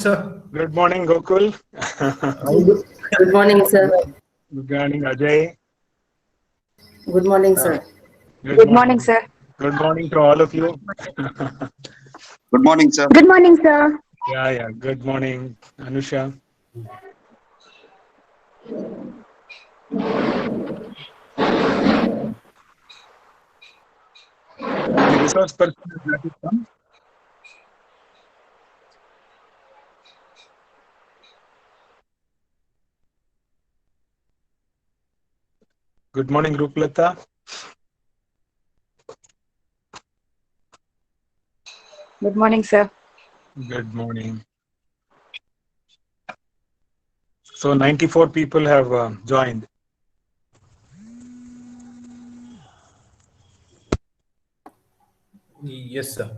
sir. Good morning, Gokul. Good morning, sir. Good morning, Ajay. Good morning, sir. Good morning, sir. Good morning to all of you. Good morning, sir. Good morning, sir. Yeah. Good morning, Anusha. The resource person is ready to come. Good morning, Ruplata. Good morning, sir. Good morning. So 94 people have joined. Yes, sir.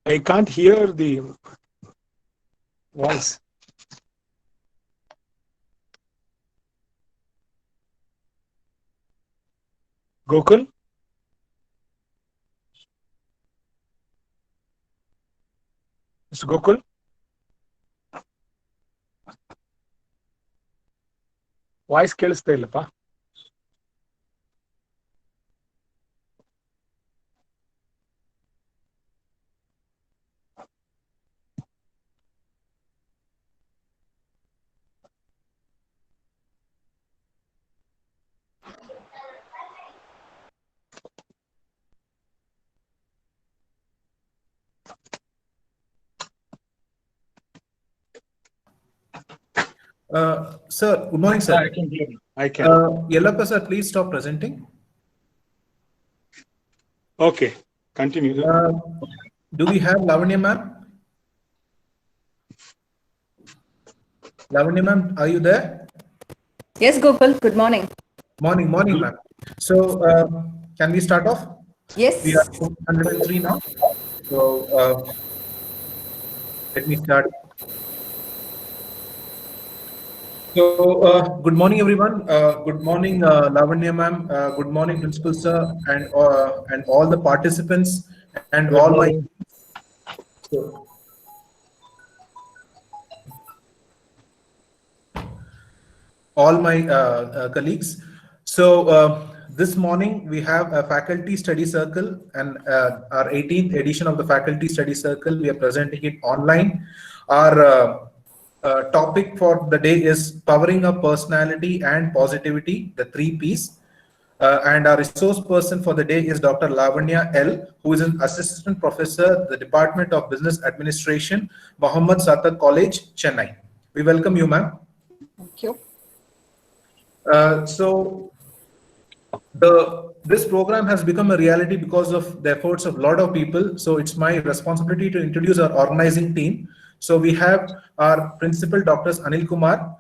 I can't hear the voice. Gokul? Mr. Gokul? Voice ಕೇಳಿಸ್ತಾ ಇಲ್ಲಪ್ಪ. Sir, good morning, sir. I can hear you. I can. Yellappa, sir, please stop presenting. Okay, continue. Do we have Lavanya, ma'am? Lavanya, ma'am, are you there? Yes, Gopal. Good morning. Morning, ma'am. So, can we start off? Yes. We are 103 now. So, let me start. So, good morning, everyone. Good morning, Lavanya, ma'am. Good morning, Principal, sir, and all the participants and Good all morning. my colleagues. So, This morning we have a faculty study circle and our 18th edition of the faculty study circle. We are presenting it online. Our topic for the day is powering up personality and positivity, the 3 Ps. And our resource person for the day is Dr. Lavanya L, who is an assistant professor, the Department of Business Administration, Mohammed Sathak College, Chennai. We welcome you, ma'am. Thank you. This program has become a reality because of the efforts of a lot of people. So it's my responsibility to introduce our organizing team. So we have our principal, Dr. Anil Kumar,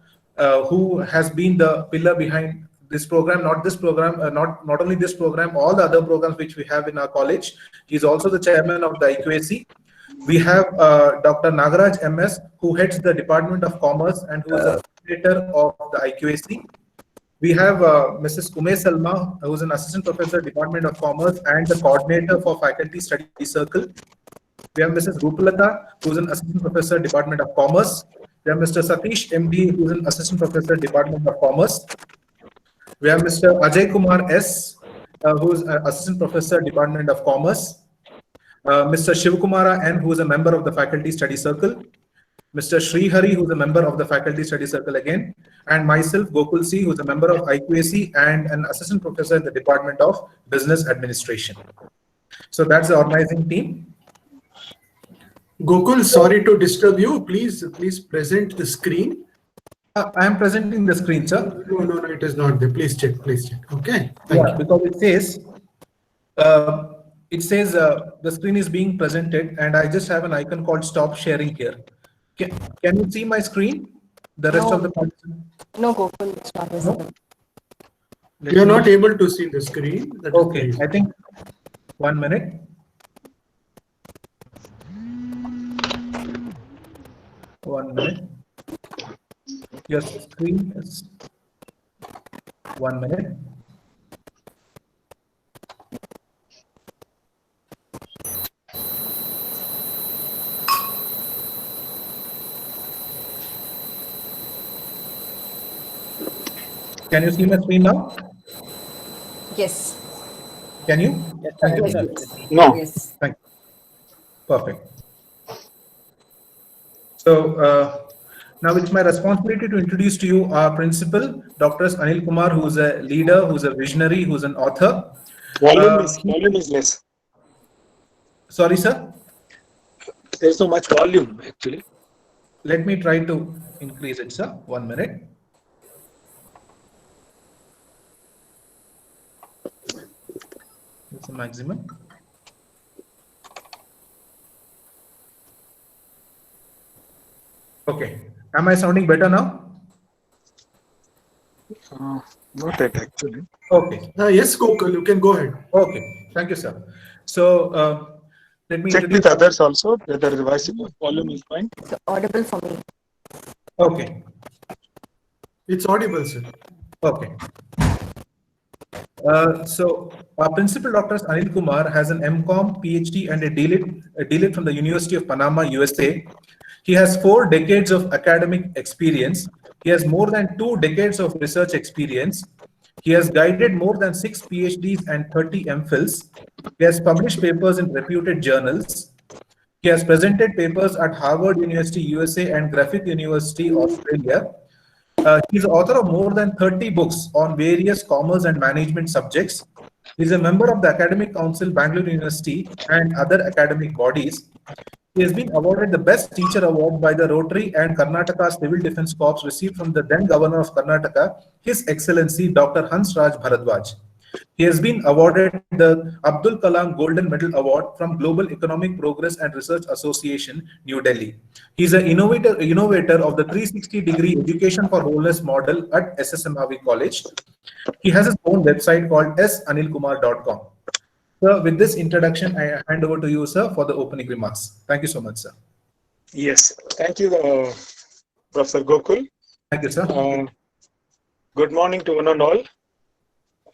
who has been the pillar behind this program, not this program, not only this program, all the other programs which we have in our college. He's also the chairman of the IQAC. We have Dr. Nagaraj MS, who heads the Department of Commerce and who is the coordinator of the IQAC. We have Mrs. Ume Salma, who is an assistant professor, Department of Commerce, and the coordinator for Faculty Study Circle. We have Mrs. Rupalata, who is an assistant professor, Department of Commerce. We have Mr. Satish MD, who is an assistant professor, Department of Commerce. We have Mr. Ajay Kumar S, who is an assistant professor, Department of Commerce. Mr. Shivakumara N, who is a member of the Faculty Study Circle. Mr. Srihari, who is a member of the Faculty Study Circle again, and myself, Gokul C, who is a member of IQAC and an assistant professor in the Department of Business Administration. So that's the organizing team. Gokul, sorry to disturb you. Please present the screen. I am presenting the screen, sir. No, it is not there. Please check. Okay. Thank you. Because it says the screen is being presented, and I just have an icon called stop sharing here. Can you see my screen? The rest of the participants? No, Gokul, it's not visible. You are not able to see the screen. Okay, I think 1 minute. Your screen is 1 minute. Can you see my screen now? Yes. Can you? Yes. Thank you. Yes. No. Yes. Thank you. Perfect. So now it's my responsibility to introduce to you our principal, Dr. Anil Kumar, who is a leader, who is a visionary, who is an author. Volume is less. Sorry, sir. There's so much volume actually. Let me try to increase it, sir. 1 minute. It's the maximum. Okay. Am I sounding better now? Not that actually. Okay. Yes, Gokul, you can go ahead. Okay. Thank you, sir. So let me Check introduce with others also whether the volume is fine. It's audible for me. Okay. It's audible, sir. Okay. So our principal, Dr. Anil Kumar, has an MCom, PhD, and a DLit from the University of Panama, USA. He has 4 decades of academic experience. He has more than 2 decades of research experience. He has guided more than 6 PhDs and 30 MPhils. He has published papers in reputed journals. He has presented papers at Harvard University, USA, and Griffith University, Australia. He is author of more than 30 books on various commerce and management subjects. He is a member of the Academic Council, Bangalore University, and other academic bodies. He has been awarded the Best Teacher Award by the Rotary and Karnataka Civil Defence Corps, received from the then Governor of Karnataka, His Excellency Dr. Hans Raj Bharadwaj. He has been awarded the Abdul Kalam Golden Medal Award from Global Economic Progress and Research Association, New Delhi. He is an innovator of the 360-degree Education for Wholeness model at SSMRV College. He has his own website called sanilkumar.com. So with this introduction, I hand over to you, sir, for the opening remarks. Thank you so much, sir. Yes. Thank you, Professor Gokul. Thank you, sir. Good morning to one and all.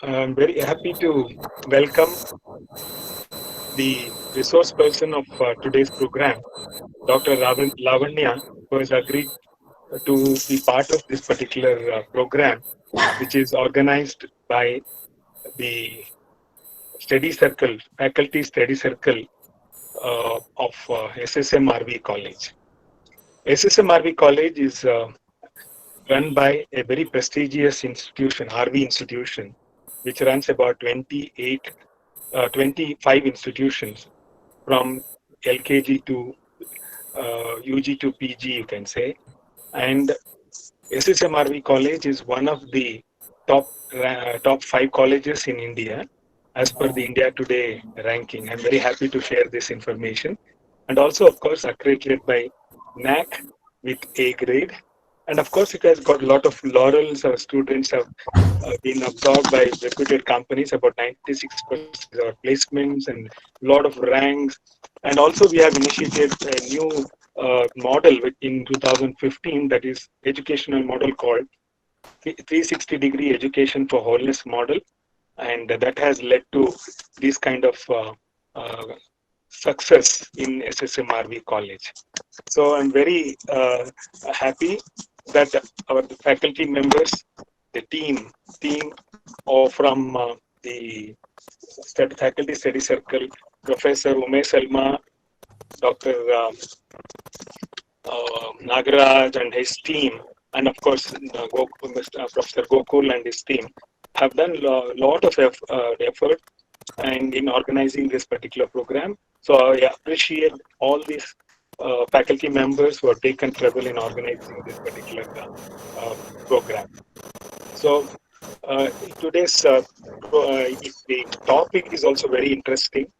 I'm very happy to welcome the resource person of today's program, Dr. Lavanya, who has agreed to be part of this particular program, which is organized by the study circle, faculty study circle of SSMRV College. SSMRV College is run by a very prestigious institution, RV institution, which runs about 25 institutions from LKG to UG to PG, you can say. And SSMRV College is one of the top 5 colleges in India as per the India Today ranking. I'm very happy to share this information. And also, of course, accredited by NAC with A grade. And of course, it has got a lot of laurels. Our students have been absorbed by reputed companies, about 96% of our placements and a lot of ranks. And also, we have initiated a new model in 2015, that is educational model called 360-degree education for wholeness model. And that has led to this kind of success in SSMRV College. So I'm very happy that our faculty members, the team from the faculty study circle, Professor Umesh Salma, Dr. Nagaraj and his team, and of course Professor Gokul and his team have done a lot of effort and in organizing this particular program. So I appreciate all these faculty members who have taken trouble in organizing this particular program. So today's the topic is also very interesting,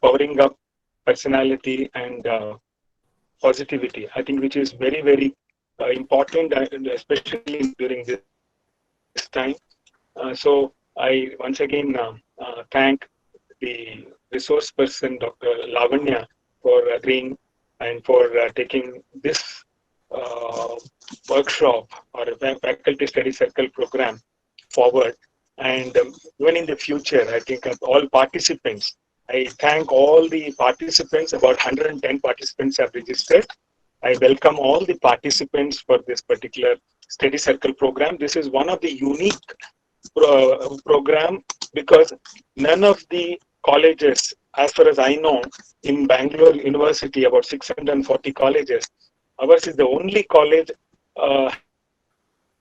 powering up personality and positivity, I think, which is very, very important, and especially during this time. So I once again thank the resource person, Dr. Lavanya, for agreeing and for taking this workshop or a faculty study circle program forward. And even in the future, I think all participants, I thank all the participants. About 110 participants have registered. I welcome all the participants for this particular study circle program. This is one of the unique program because none of the colleges, as far as I know, in Bangalore University, about 640 colleges, ours is the only college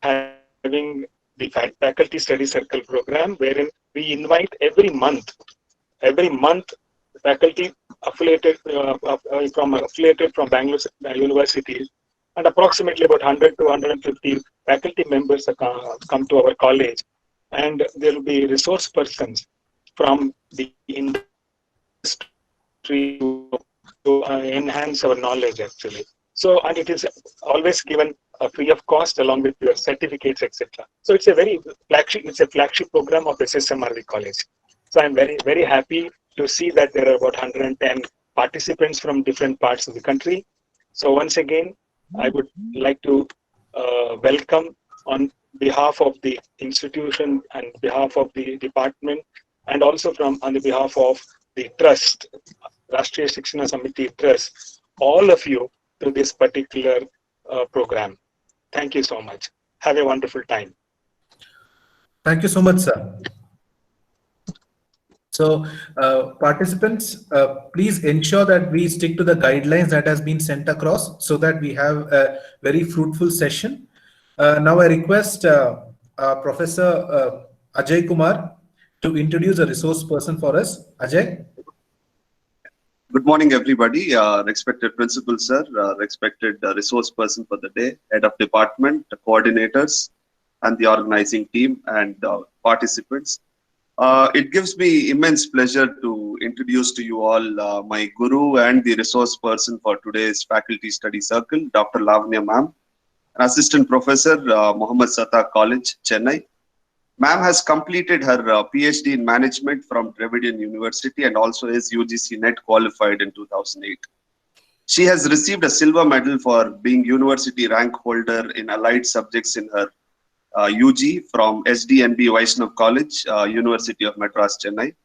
having the faculty study circle program, wherein we invite every month faculty affiliated from Bangalore University, and approximately about 100 to 150 faculty members come to our college, and there will be resource persons from the industry to enhance our knowledge, actually. So, and it is always given free of cost along with your certificates, etc. So it's a very flagship program of SSMRV College. So I'm very, very happy to see that there are about 110 participants from different parts of the country. So once again, I would like to welcome on behalf of the institution and behalf of the department, and also on the behalf of the trust, Rashtriya Shikshana Samiti Trust, all of you to this particular program. Thank you so much. Have a wonderful time. Thank you so much, sir. So participants, please ensure that we stick to the guidelines that has been sent across so that we have a very fruitful session. Now I request Professor Ajay Kumar to introduce a resource person for us. Ajay. Good morning, everybody. Respected principal, sir, respected resource person for the day, head of department, the coordinators, and the organizing team and participants. It gives me immense pleasure to introduce to you all my guru and the resource person for today's faculty study circle, Dr. Lavanya ma'am, an assistant professor, Mohammed Sathak College, Chennai. Ma'am has completed her PhD in management from Dept University and also is UGC NET qualified in 2008. She has received a silver medal for being university rank holder in allied subjects in her UG from SDNB Vaishnav College, University of Madras, Chennai.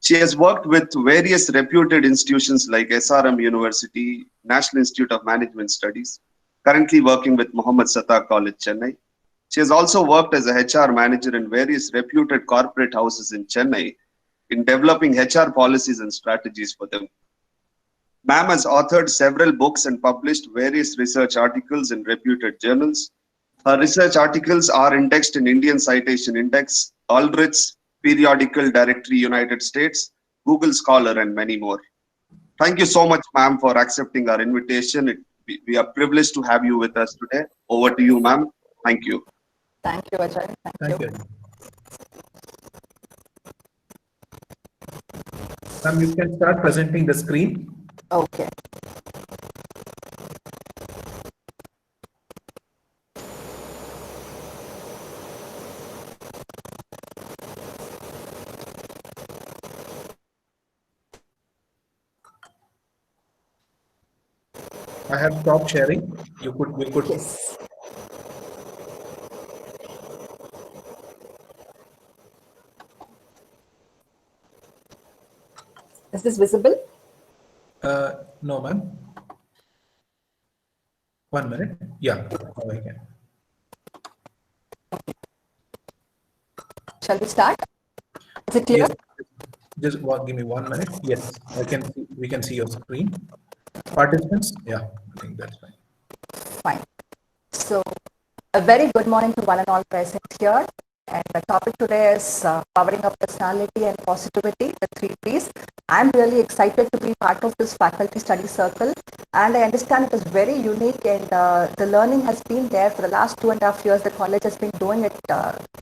She has worked with various reputed institutions like SRM University, National Institute of Management Studies, currently working with Mohammed Sathak College, Chennai. She has also worked as a HR manager in various reputed corporate houses in Chennai in developing HR policies and strategies for them. Ma'am has authored several books and published various research articles in reputed journals. Her research articles are indexed in Indian Citation Index, Aldrich's Periodical Directory, United States, Google Scholar, and many more. Thank you so much, ma'am, for accepting our invitation. We are privileged to have you with us today. Over to you, ma'am. Thank you. Thank you, Ajay. Thank you. Ma'am, you can start presenting the screen. Okay. I have stopped sharing. You could. Yes. Is this visible? No, ma'am. 1 minute. Yeah, now I can. Shall we start? Is it clear? Yes. Just give me 1 minute. Yes, I can. We can see your screen. Participants. Yeah, I think that's fine. Fine. So, a very good morning to one and all present here. And the topic today is powering up personality and positivity, the 3 Ps. I'm really excited to be part of this faculty study circle, and I understand it is very unique, and the learning has been there for the last 2.5 years. The college has been doing it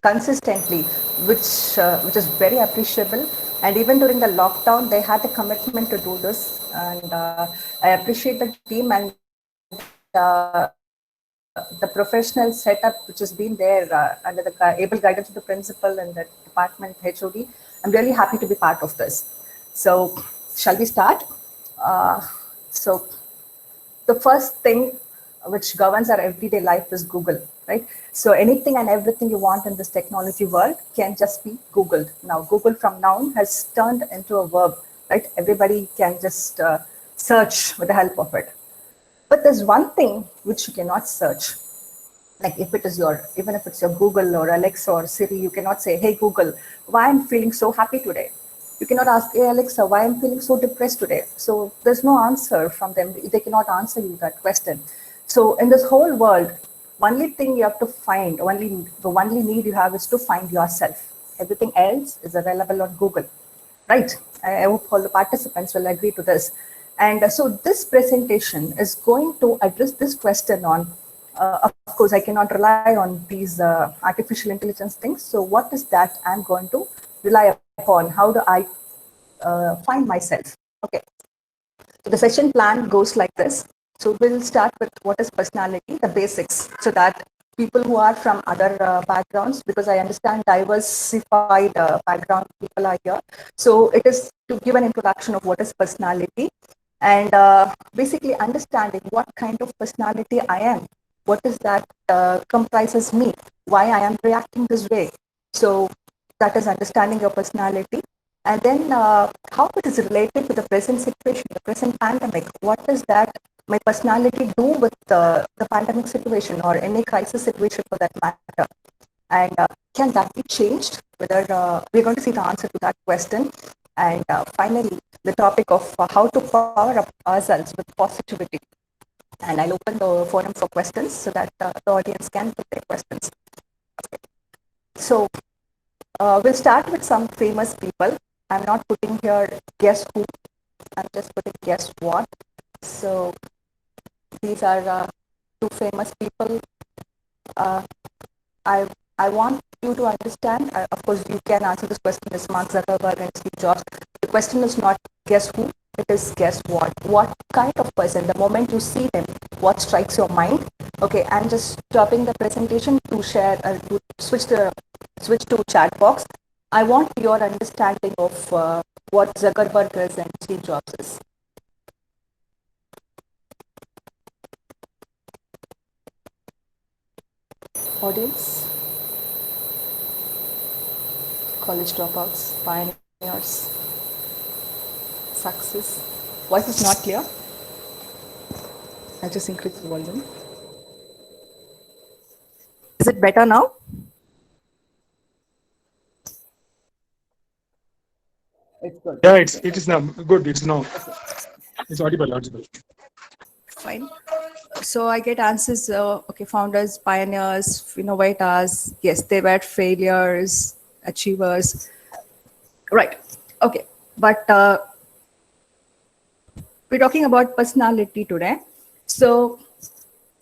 consistently, which is very appreciable. And even during the lockdown, they had the commitment to do this, and I appreciate the team and the professional setup which has been there under the able guidance of the principal and the department HOD. I'm really happy to be part of this. So, shall we start? So, the first thing which governs our everyday life is Google, right? So anything and everything you want in this technology world can just be Googled. Now, Google from noun has turned into a verb, right? Everybody can just search with the help of it. But there's one thing which you cannot search. Like if it is even if it's your Google or Alexa or Siri, you cannot say, hey Google, why I'm feeling so happy today? You cannot ask, hey Alexa, why I'm feeling so depressed today? So there's no answer from them. They cannot answer you that question. So in this whole world, only thing you have to find, the only need you have is to find yourself. Everything else is available on Google, right? I hope all the participants will agree to this. And so this presentation is going to address this question on, of course, I cannot rely on these artificial intelligence things. So what is that I'm going to rely upon? How do I find myself? Okay. So the session plan goes like this. So we'll start with what is personality, the basics, so that people who are from other backgrounds, because I understand diversified background people are here. So it is to give an introduction of what is personality and basically understanding what kind of personality I am. What is that comprises me? Why I am reacting this way? So that is understanding your personality. And then how it is related to the present situation, the present pandemic. What does that my personality do with the pandemic situation or any crisis situation for that matter? And can that be changed? Whether we're going to see the answer to that question. And finally, the topic of how to power up ourselves with positivity. And I'll open the forum for questions so that the audience can put their questions. Okay. So we'll start with some famous people. I'm not putting here guess who, I'm just putting guess what. So these are 2 famous people. I want you to understand, of course you can answer this question as Mark Zuckerberg and Steve Jobs. The question is not guess who, it is guess what. What kind of person, the moment you see them, what strikes your mind? Okay, I'm just stopping the presentation to share, to switch to chat box. I want your understanding of what Zuckerberg is and Steve Jobs is. Audience? College dropouts, pioneers, success. Voice is not clear. I'll just increase the volume. Is it better now? It's good. Yeah, it is now good. It's now. It's audible. Fine. So I get answers. Okay, founders, pioneers, innovators. Yes, they were failures, achievers. Right. Okay. But we're talking about personality today. So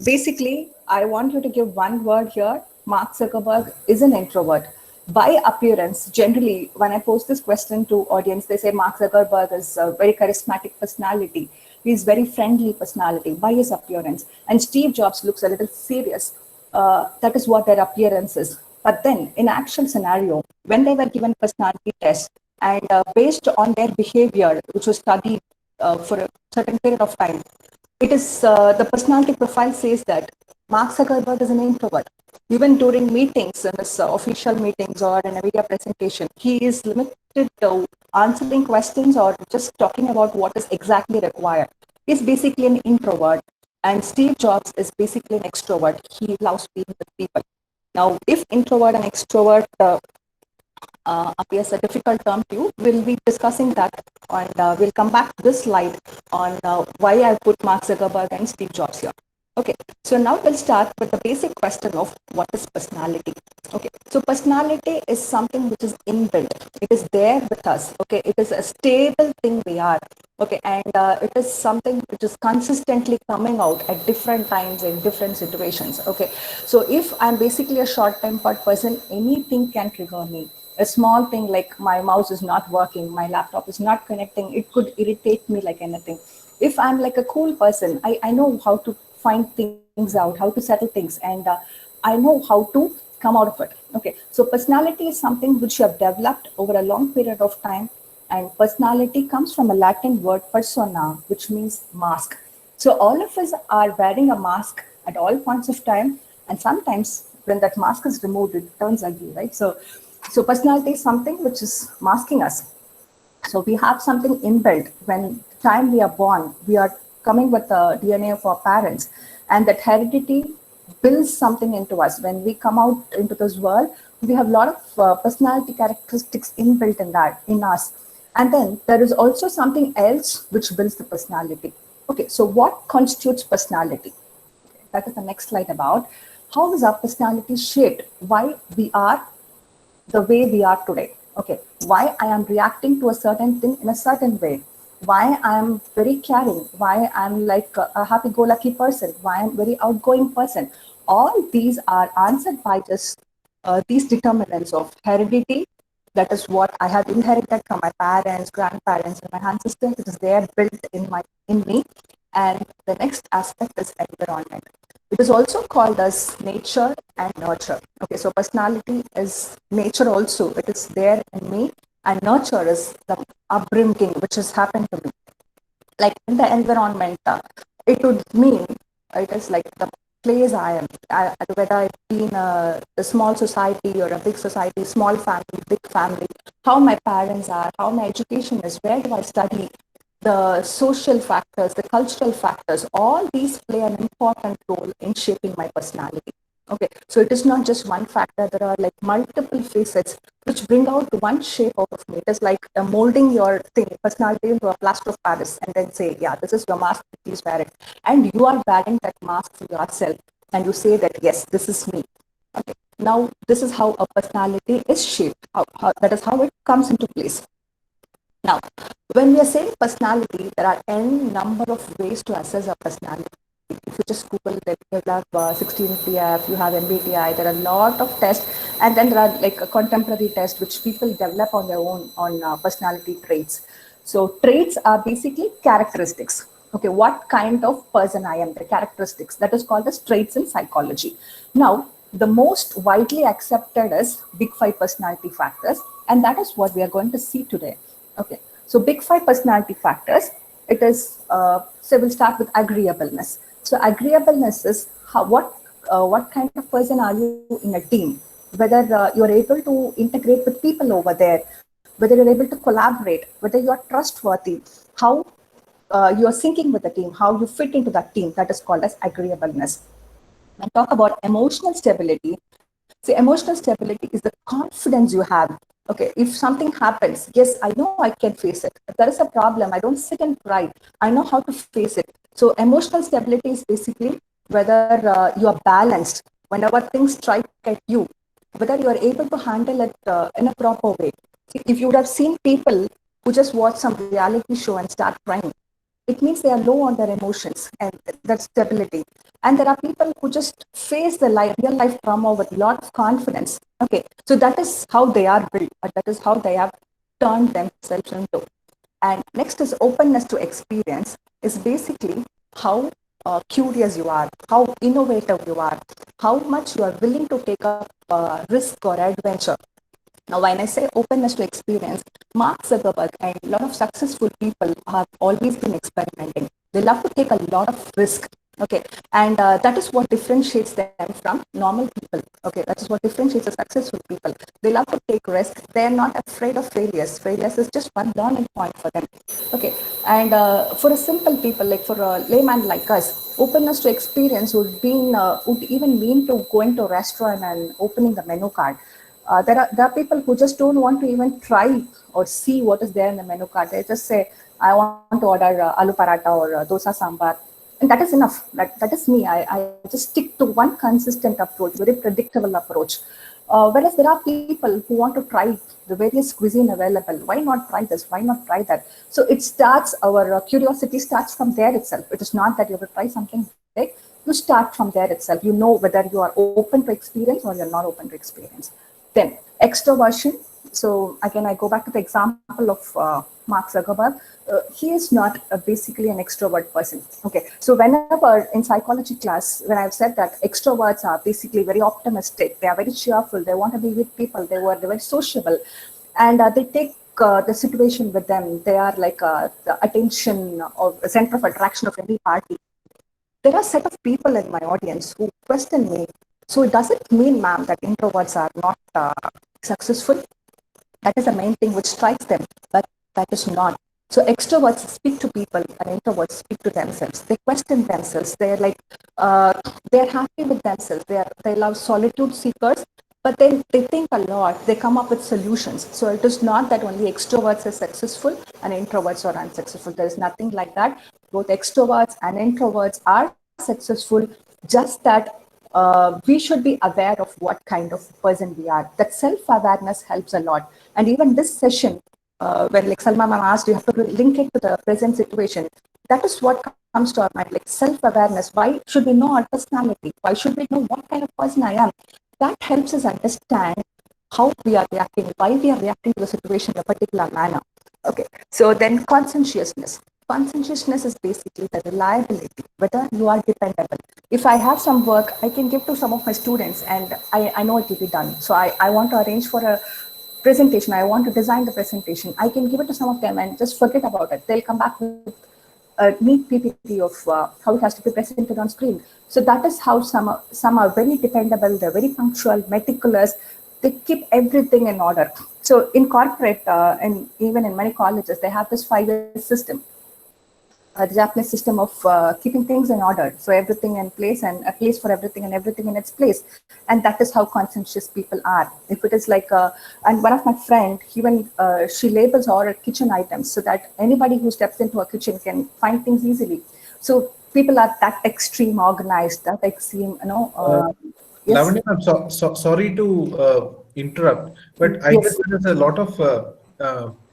basically, I want you to give one word here. Mark Zuckerberg is an introvert. By appearance, generally, when I pose this question to audience, they say Mark Zuckerberg is a very charismatic personality. He's very friendly personality by his appearance. And Steve Jobs looks a little serious. That is what their appearance is. But then, in actual scenario, when they were given personality tests, and based on their behavior, which was studied for a certain period of time, it is the personality profile says that Mark Zuckerberg is an introvert. Even during meetings, in his official meetings or in a media presentation, he is limited to answering questions or just talking about what is exactly required. He's basically an introvert, and Steve Jobs is basically an extrovert. He loves being with people. Now, if introvert and extrovert appears a difficult term to you, we'll be discussing that, and we'll come back to this slide on why I put Mark Zuckerberg and Steve Jobs here. Okay, so now we'll start with the basic question of what is personality. Okay, so personality is something which is inbuilt. It is there with us. Okay, it is a stable thing we are. Okay, and it is something which is consistently coming out at different times in different situations. Okay, so if I'm basically a short-tempered person, anything can trigger me. A small thing like my mouse is not working, my laptop is not connecting, it could irritate me like anything. If I'm like a cool person, I know how to find things out, how to settle things, and I know how to come out of it. Okay, so personality is something which you have developed over a long period of time, and personality comes from a Latin word persona, which means mask. So all of us are wearing a mask at all points of time, and sometimes when that mask is removed, it turns ugly, right? So personality is something which is masking us. So we have something inbuilt. When the time we are born, we are coming with the DNA of our parents, and that heredity builds something into us. When we come out into this world, we have a lot of personality characteristics inbuilt in us. And then there is also something else which builds the personality. Okay, so what constitutes personality? That is the next slide about how is our personality shaped, why we are the way we are today. Okay, why I am reacting to a certain thing in a certain way, why I am very caring, why I'm like a happy-go-lucky person, why I'm very outgoing person. All these are answered by just these determinants of heredity. That is what I have inherited from my parents, grandparents, and my ancestors. It is there built in me. And the next aspect is environment. It is also called as nature and nurture. Okay, so personality is nature also. It is there in me, and nurture is the upbringing which has happened to me. Like in the environment, it would mean it is like the place I am. Whether I be in a small society or a big society, small family, big family, how my parents are, how my education is, where do I study, the social factors, the cultural factors, all these play an important role in shaping my personality. Okay, so it is not just one factor. There are like multiple facets which bring out one shape out of me. It is like molding your personality into a plaster of Paris, and then say, yeah, this is your mask, please wear it. And you are wearing that mask for yourself, and you say that, yes, this is me. Okay, now this is how a personality is shaped. That is how it comes into place. Now, when we are saying personality, there are n number of ways to assess a personality. If you just Google that, you have 16PF, you have MBTI, there are a lot of tests, and then there are like a contemporary test which people develop on their own on personality traits. So traits are basically characteristics. Okay, what kind of person I am, the characteristics, that is called as traits in psychology. Now, the most widely accepted is big five personality factors, and that is what we are going to see today. Okay, so big five personality factors, it is, so we'll start with agreeableness. So agreeableness is what kind of person are you in a team? Whether you're able to integrate with people over there, whether you're able to collaborate, whether you're trustworthy, how you're syncing with the team, how you fit into that team, that is called as agreeableness. When we talk about emotional stability, See, emotional stability is the confidence you have. Okay, if something happens, yes, I know I can face it. If there is a problem, I don't sit and cry. I know how to face it. So emotional stability is basically whether you are balanced whenever things strike at you, whether you are able to handle it in a proper way. See, if you would have seen people who just watch some reality show and start crying, it means they are low on their emotions and that's stability. And there are people who just face the real life trauma with a lot of confidence. Okay, so that is how they are built, or that is how they have turned themselves into. And next is openness to experience, is basically how curious you are, how innovative you are, how much you are willing to take up risk or adventure. Now, when I say openness to experience, Mark Zuckerberg and a lot of successful people have always been experimenting. They love to take a lot of risk. Okay, and that is what differentiates them from normal people. Okay, that is what differentiates the successful people. They love to take risk. They are not afraid of failures. Failures is just one learning point for them. Okay, and for a simple people, like for a layman like us, openness to experience would even mean to going to a restaurant and opening the menu card. There are people who just don't want to even try or see what is there in the menu card. They just say, I want to order aloo paratha or dosa sambar. And that is enough. That is me. I just stick to one consistent approach, very predictable approach. Whereas there are people who want to try the various cuisine available. Why not try this? Why not try that? So it starts, our curiosity starts from there itself. It is not that you have to try something big. You start from there itself. You know whether you are open to experience or you're not open to experience. Then extroversion. So again, I go back to the example of Mark Zuckerberg. He is not basically an extrovert person. Okay, so whenever in psychology class, when I've said that extroverts are basically very optimistic, they are very cheerful, they want to be with people, they're very sociable, and they take the situation with them. They are like the attention or center of attraction of any party. There are a set of people in my audience who question me. So does it mean, ma'am, that introverts are not successful? That is the main thing which strikes them, but that is not. So extroverts speak to people and introverts speak to themselves. They question themselves. They're like, they're happy with themselves. They love solitude seekers, but then they think a lot. They come up with solutions. So it is not that only extroverts are successful and introverts are unsuccessful. There is nothing like that. Both extroverts and introverts are successful, just that we should be aware of what kind of person we are. That self-awareness helps a lot. And even this session, when like Salma ma'am asked, you have to link it to the present situation. That is what comes to our mind, like self-awareness. Why should we know our personality? Why should we know what kind of person I am? That helps us understand how we are reacting, why we are reacting to the situation in a particular manner. Okay, so then conscientiousness. Conscientiousness is basically the reliability, whether you are dependable. If I have some work, I can give to some of my students and I know it will be done. So I want to arrange for a presentation. I want to design the presentation. I can give it to some of them and just forget about it. They'll come back with a neat PPT of how it has to be presented on screen. So that is how some are very dependable. They're very punctual, meticulous. They keep everything in order. So in corporate and even in many colleges, they have this 5-year system. The Japanese system of keeping things in order. So everything in place and a place for everything and everything in its place. And that is how conscientious people are. If it is like, and one of my friend, even she labels all her kitchen items so that anybody who steps into a kitchen can find things easily. So people are that extreme organized, that extreme, yes. Lavanya, I'm sorry to interrupt, but I guess there's a lot of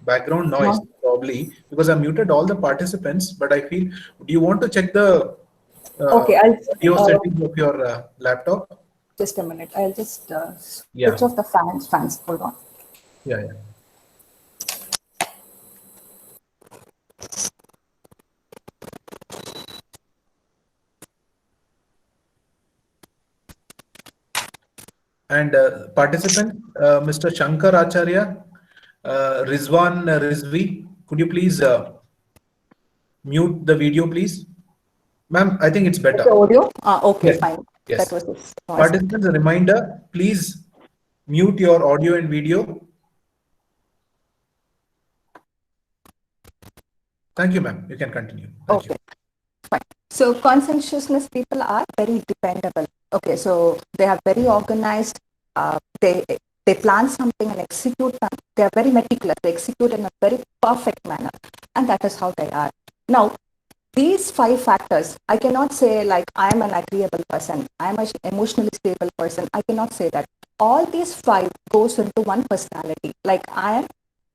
background noise probably because I muted all the participants, but I feel, do you want to check the audio settings of your laptop? Just a minute. I'll just switch off the fans. Hold on. Yeah. And participant, Mr. Shankar Acharya, Rizwan Rizvi, could you please mute the video, please? Ma'am, I think it's better. The audio? Okay, fine. Yes. That was Participants, a reminder, please mute your audio and video. Thank you, ma'am. You can continue. Thank you. Fine. So conscientiousness people are very dependable. Okay, so they are very organized. they plan something and execute them. They are very meticulous. They execute in a very perfect manner, and that is how they are. Now, these 5 factors, I cannot say like I am an agreeable person, I am an emotionally stable person. I cannot say that. All these 5 goes into one personality. Like I am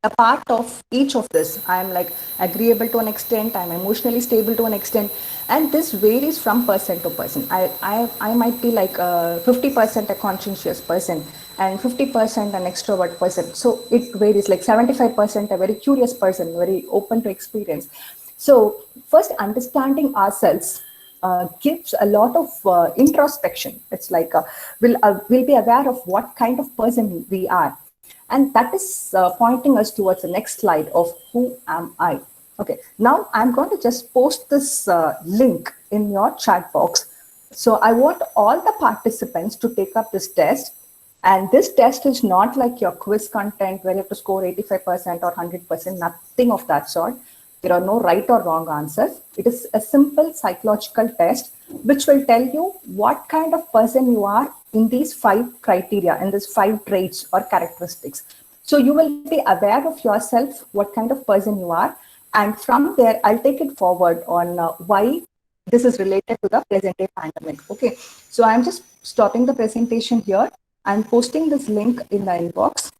a part of each of this. I am like agreeable to an extent, I am emotionally stable to an extent, and this varies from person to person. I might be like 50% a conscientious person and 50% an extrovert person. So it varies, like 75% a very curious person, very open to experience. So first, understanding ourselves gives a lot of introspection. It's like we'll be aware of what kind of person we are, and that is pointing us towards the next slide of who am I. Okay, now I'm going to just post this link in your chat box. So I want all the participants to take up this test. And this test is not like your quiz content where you have to score 85% or 100%, nothing of that sort. There are no right or wrong answers. It is a simple psychological test which will tell you what kind of person you are in these 5 criteria, in these 5 traits or characteristics. So you will be aware of yourself, what kind of person you are. And from there, I'll take it forward on why this is related to the present day pandemic. Okay, so I'm just stopping the presentation here. I'm posting this link in the inbox.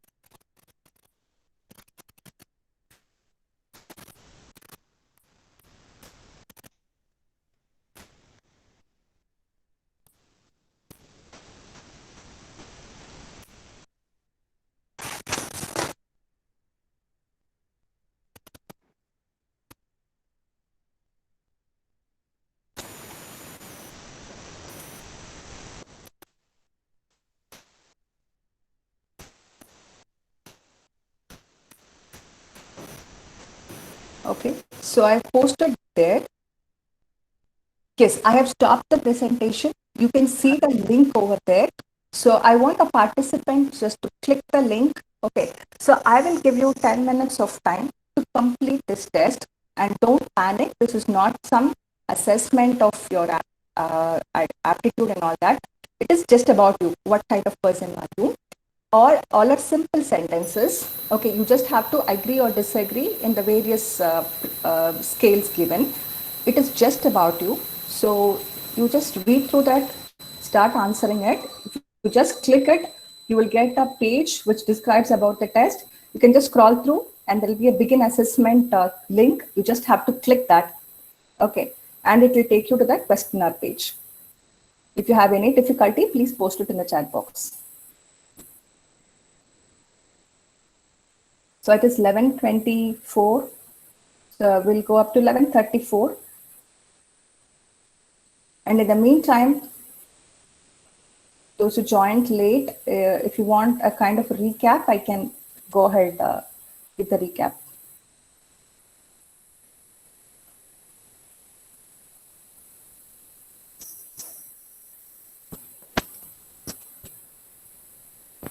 Okay, so I posted there. Yes, I have stopped the presentation. You can see the link over there. So I want a participant just to click the link. Okay, so I will give you 10 minutes of time to complete this test, and don't panic. This is not some assessment of your aptitude and all that. It is just about you. What kind of person are you? All are simple sentences. Okay, you just have to agree or disagree in the various scales given. It is just about you. So you just read through that, start answering it. If you just click it, you will get a page which describes about the test. You can just scroll through and there will be a begin assessment link. You just have to click that. Okay, and it will take you to that questionnaire page. If you have any difficulty, please post it in the chat box. So it is 11:24. So we'll go up to 11:34. And in the meantime, those who joined late, if you want a kind of a recap, I can go ahead with the recap.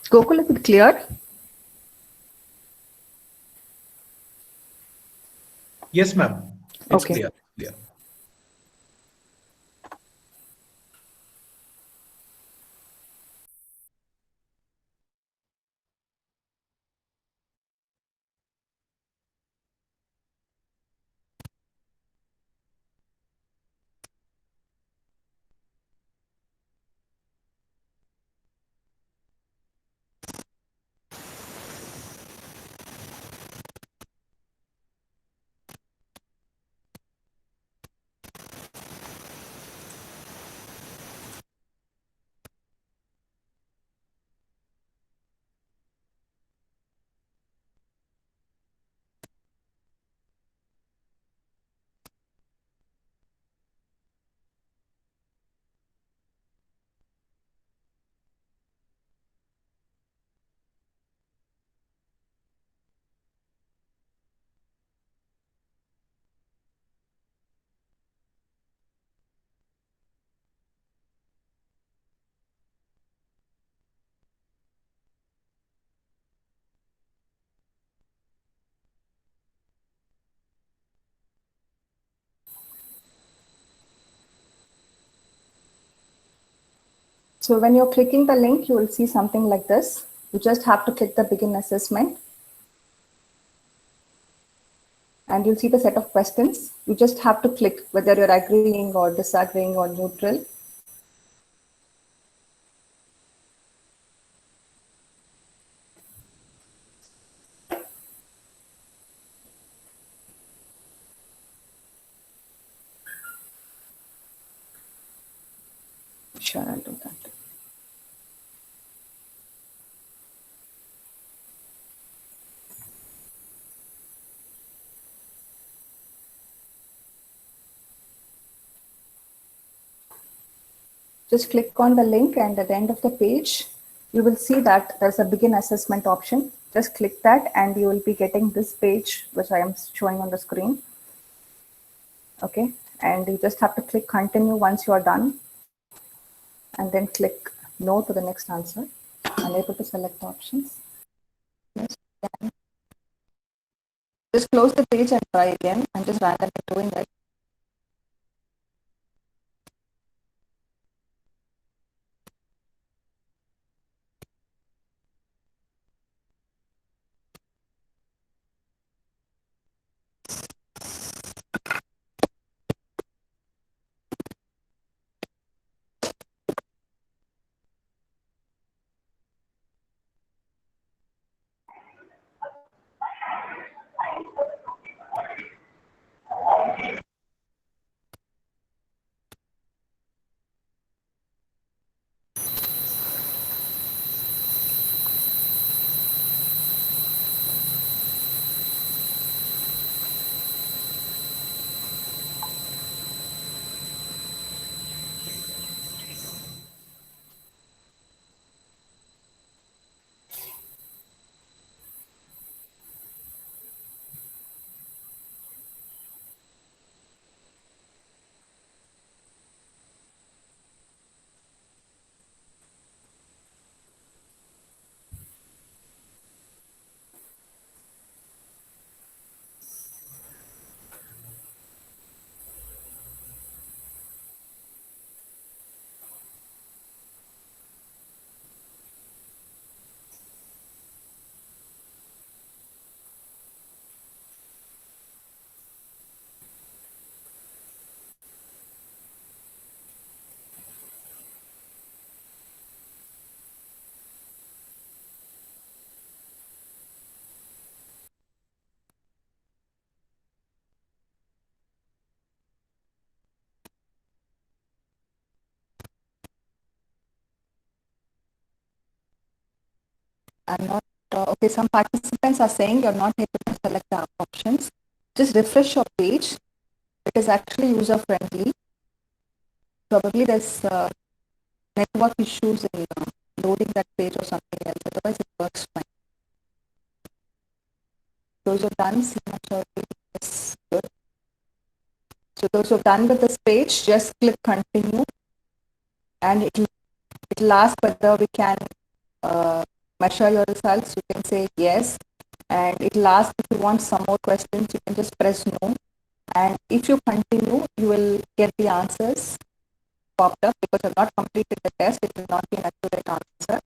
Gokul, is it clear? Yes, ma'am. It's Okay. clear. Clear. So when you're clicking the link, you will see something like this. You just have to click the begin assessment. And you'll see the set of questions. You just have to click whether you're agreeing or disagreeing or neutral. Sure, I'll do that. Just click on the link, and at the end of the page, you will see that there's a begin assessment option. Just click that and you will be getting this page, which I am showing on the screen. Okay, and you just have to click continue once you are done, and then click no to the next answer. Unable to select options. Yes, just close the page and try again. I'm just randomly doing it. I'm not, okay, some participants are saying you're not able to select the options. Just refresh your page. It is actually user friendly. Probably there's network issues in loading that page or something else. Otherwise, it works fine. Those who have done, see maturity is good. So those who have done with this page, just click continue, and it'll ask whether we can measure your results. You can say yes, and it'll ask if you want some more questions. You can just press no, and if you continue, you will get the answers popped up because you have not completed the test. It will not be an accurate answer.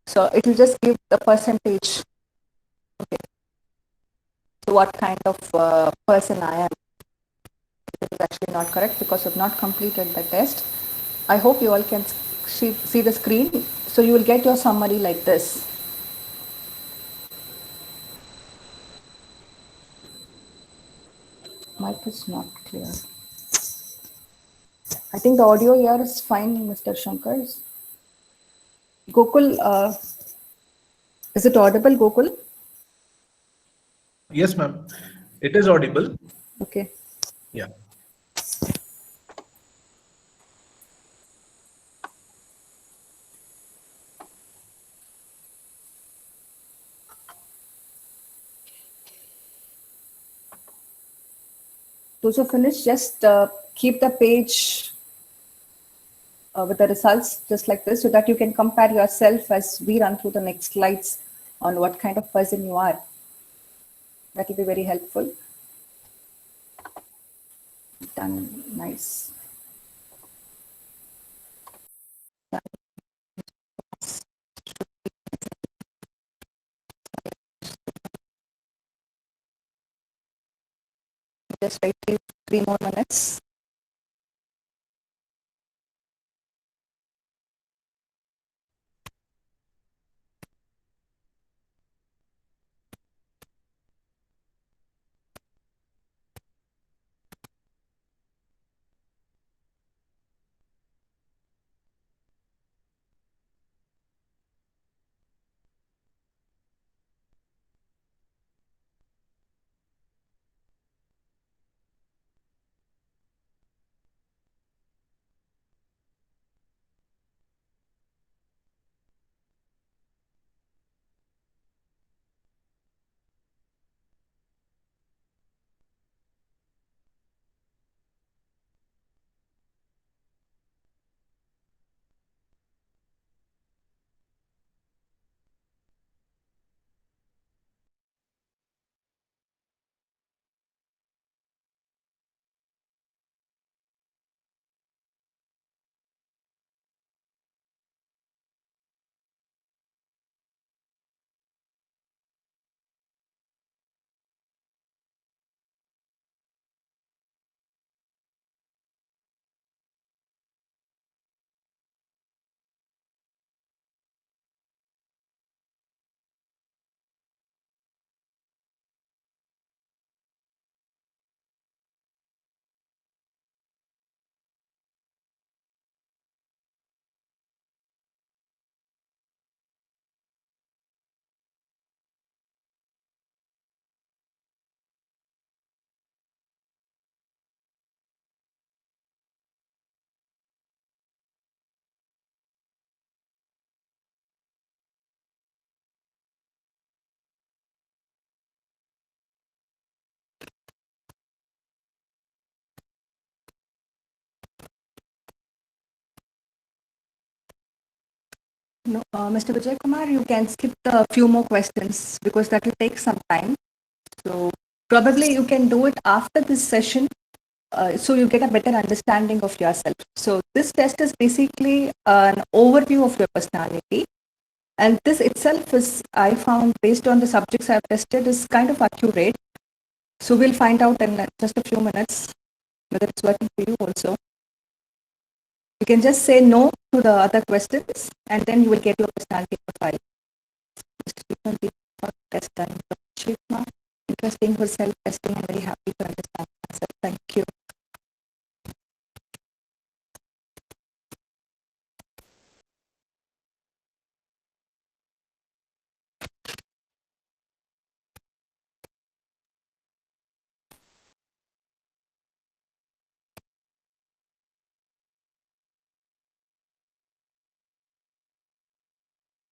So it will just give the percentage. Okay. So what kind of person I am? It is actually not correct because you have not completed the test. I hope you all can see the screen. So you will get your summary like this. Mic is not clear. I think the audio here is fine, Mr. Shankar. Gokul, is it audible, Gokul? Yes, ma'am. It is audible. Okay. Yeah. Those who finish, just keep the page with the results just like this so that you can compare yourself as we run through the next slides on what kind of person you are. That will be very helpful. Done. Nice. just wait 3 more minutes. No, Mr. Vijay Kumar, you can skip the few more questions because that will take some time. So probably you can do it after this session, so you get a better understanding of yourself. So this test is basically an overview of your personality, and this itself is, I found, based on the subjects I've tested, is kind of accurate. So we'll find out in just a few minutes whether it's working for you also. You can just say no to the other questions, and then you will get your personality profile. Test done. Interesting for self-testing. I'm very happy to understand myself. Thank you.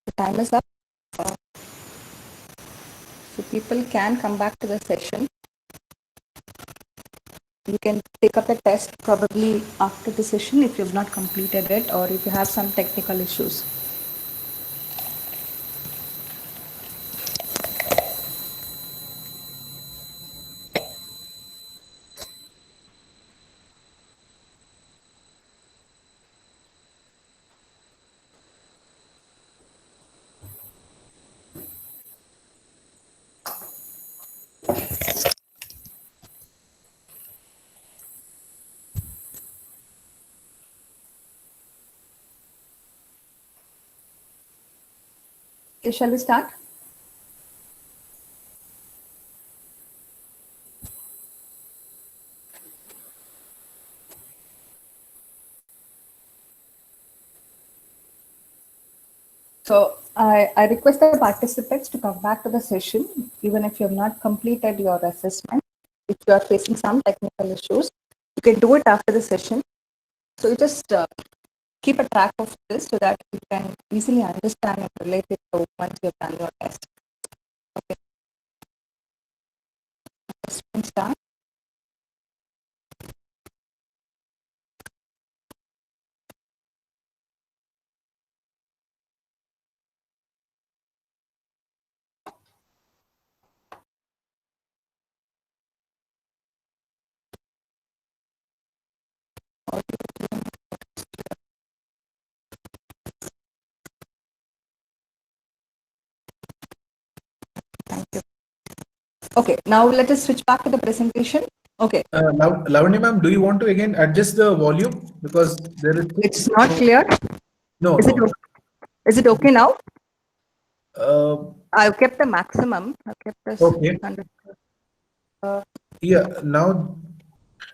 The time is up. So people can come back to the session. You can take up the test probably after the session if you've not completed it or if you have some technical issues. Okay, shall we start? So I request the participants to come back to the session, even if you have not completed your assessment. If you are facing some technical issues, you can do it after the session. So you just keep a track of this so that you can easily understand and relate it to once you have done your test. Okay. Let's start. Thank you. Okay, now let us switch back to the presentation. Okay. Lavanya ma'am, do you want to again adjust the volume? Because there is... It's not clear. No, Is it no. okay? Is it okay now? Uh, I've kept the maximum. I've kept this okay. 100. Yeah, now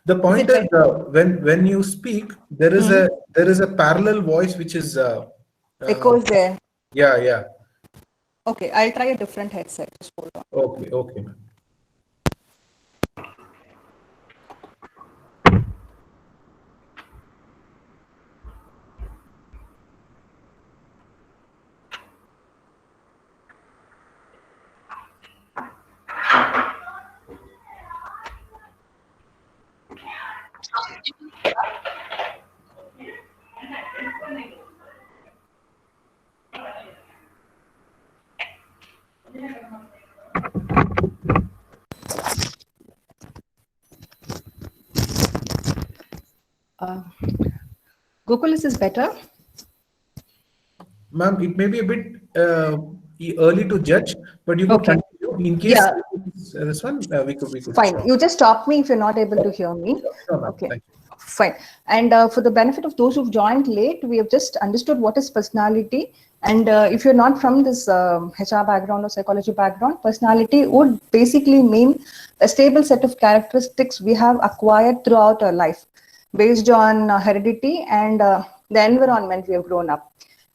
the point it is when you speak, there is a parallel voice which is echoes there? yeah. Okay, I'll try a different headset. Just hold on. Okay. Gokul, is this better? Ma'am, it may be a bit early to judge, but you could Okay. continue in case Yeah. this one we could. Fine. You just stop me if you're not able to hear me. No, ma'am. Okay. Thank you. Fine. And for the benefit of those who've joined late, we have just understood what is personality. And if you're not from this HR background or psychology background, personality would basically mean a stable set of characteristics we have acquired throughout our life based on heredity and the environment we have grown up.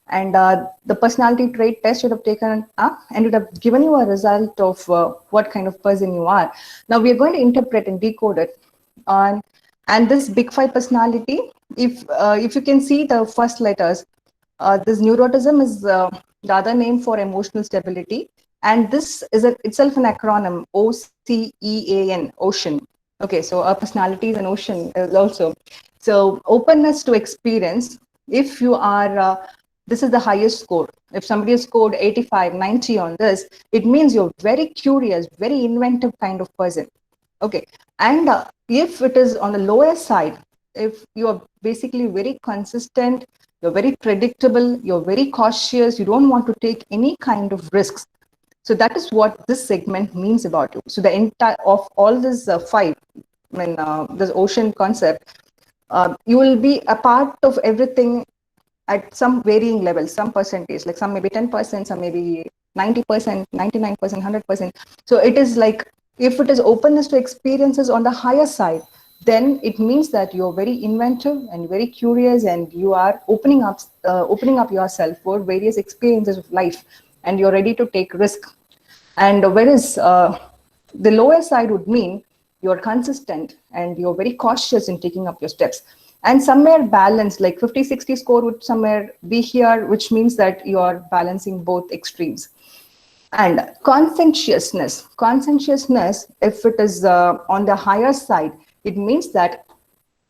And the personality trait test would have taken up and would have given you a result of what kind of person you are. Now we are going to interpret and decode it on, and this big five personality, if you can see the first letters, this neurotism is the other name for emotional stability, and this is itself an acronym, OCEAN, ocean. Okay, so our personality is an ocean also. So openness to experience. If you are this is the highest score. If somebody has scored 85, 90 on this, it means you're very curious, very inventive kind of person. Okay. And if it is on the lower side, if you are basically very consistent, you're very predictable, you're very cautious, you don't want to take any kind of risks. So that is what this segment means about you. So the entire of all this five, this ocean concept, you will be a part of everything at some varying levels, some percentage, like some maybe 10%, some maybe 90%, 99%, 100%. So it is like, if it is openness to experiences on the higher side, then it means that you're very inventive and very curious, and you are opening up yourself for various experiences of life, and you're ready to take risk. And whereas the lower side would mean you're consistent and you're very cautious in taking up your steps. And somewhere balanced, like 50-60 score would somewhere be here, which means that you're balancing both extremes. And conscientiousness, if it is on the higher side, it means that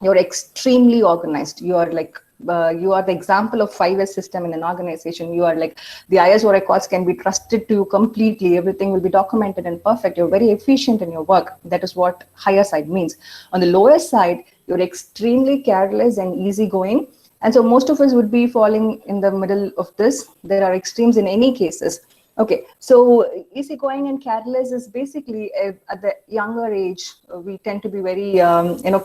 you're extremely organized. You are like you are the example of 5S system in an organization. You are like, the ISO records can be trusted to you completely. Everything will be documented and perfect. You're very efficient in your work. That is what higher side means. On the lower side, you're extremely careless and easygoing. And so most of us would be falling in the middle of this. There are extremes in any cases. Okay, so easygoing and careless is basically at the younger age, we tend to be very,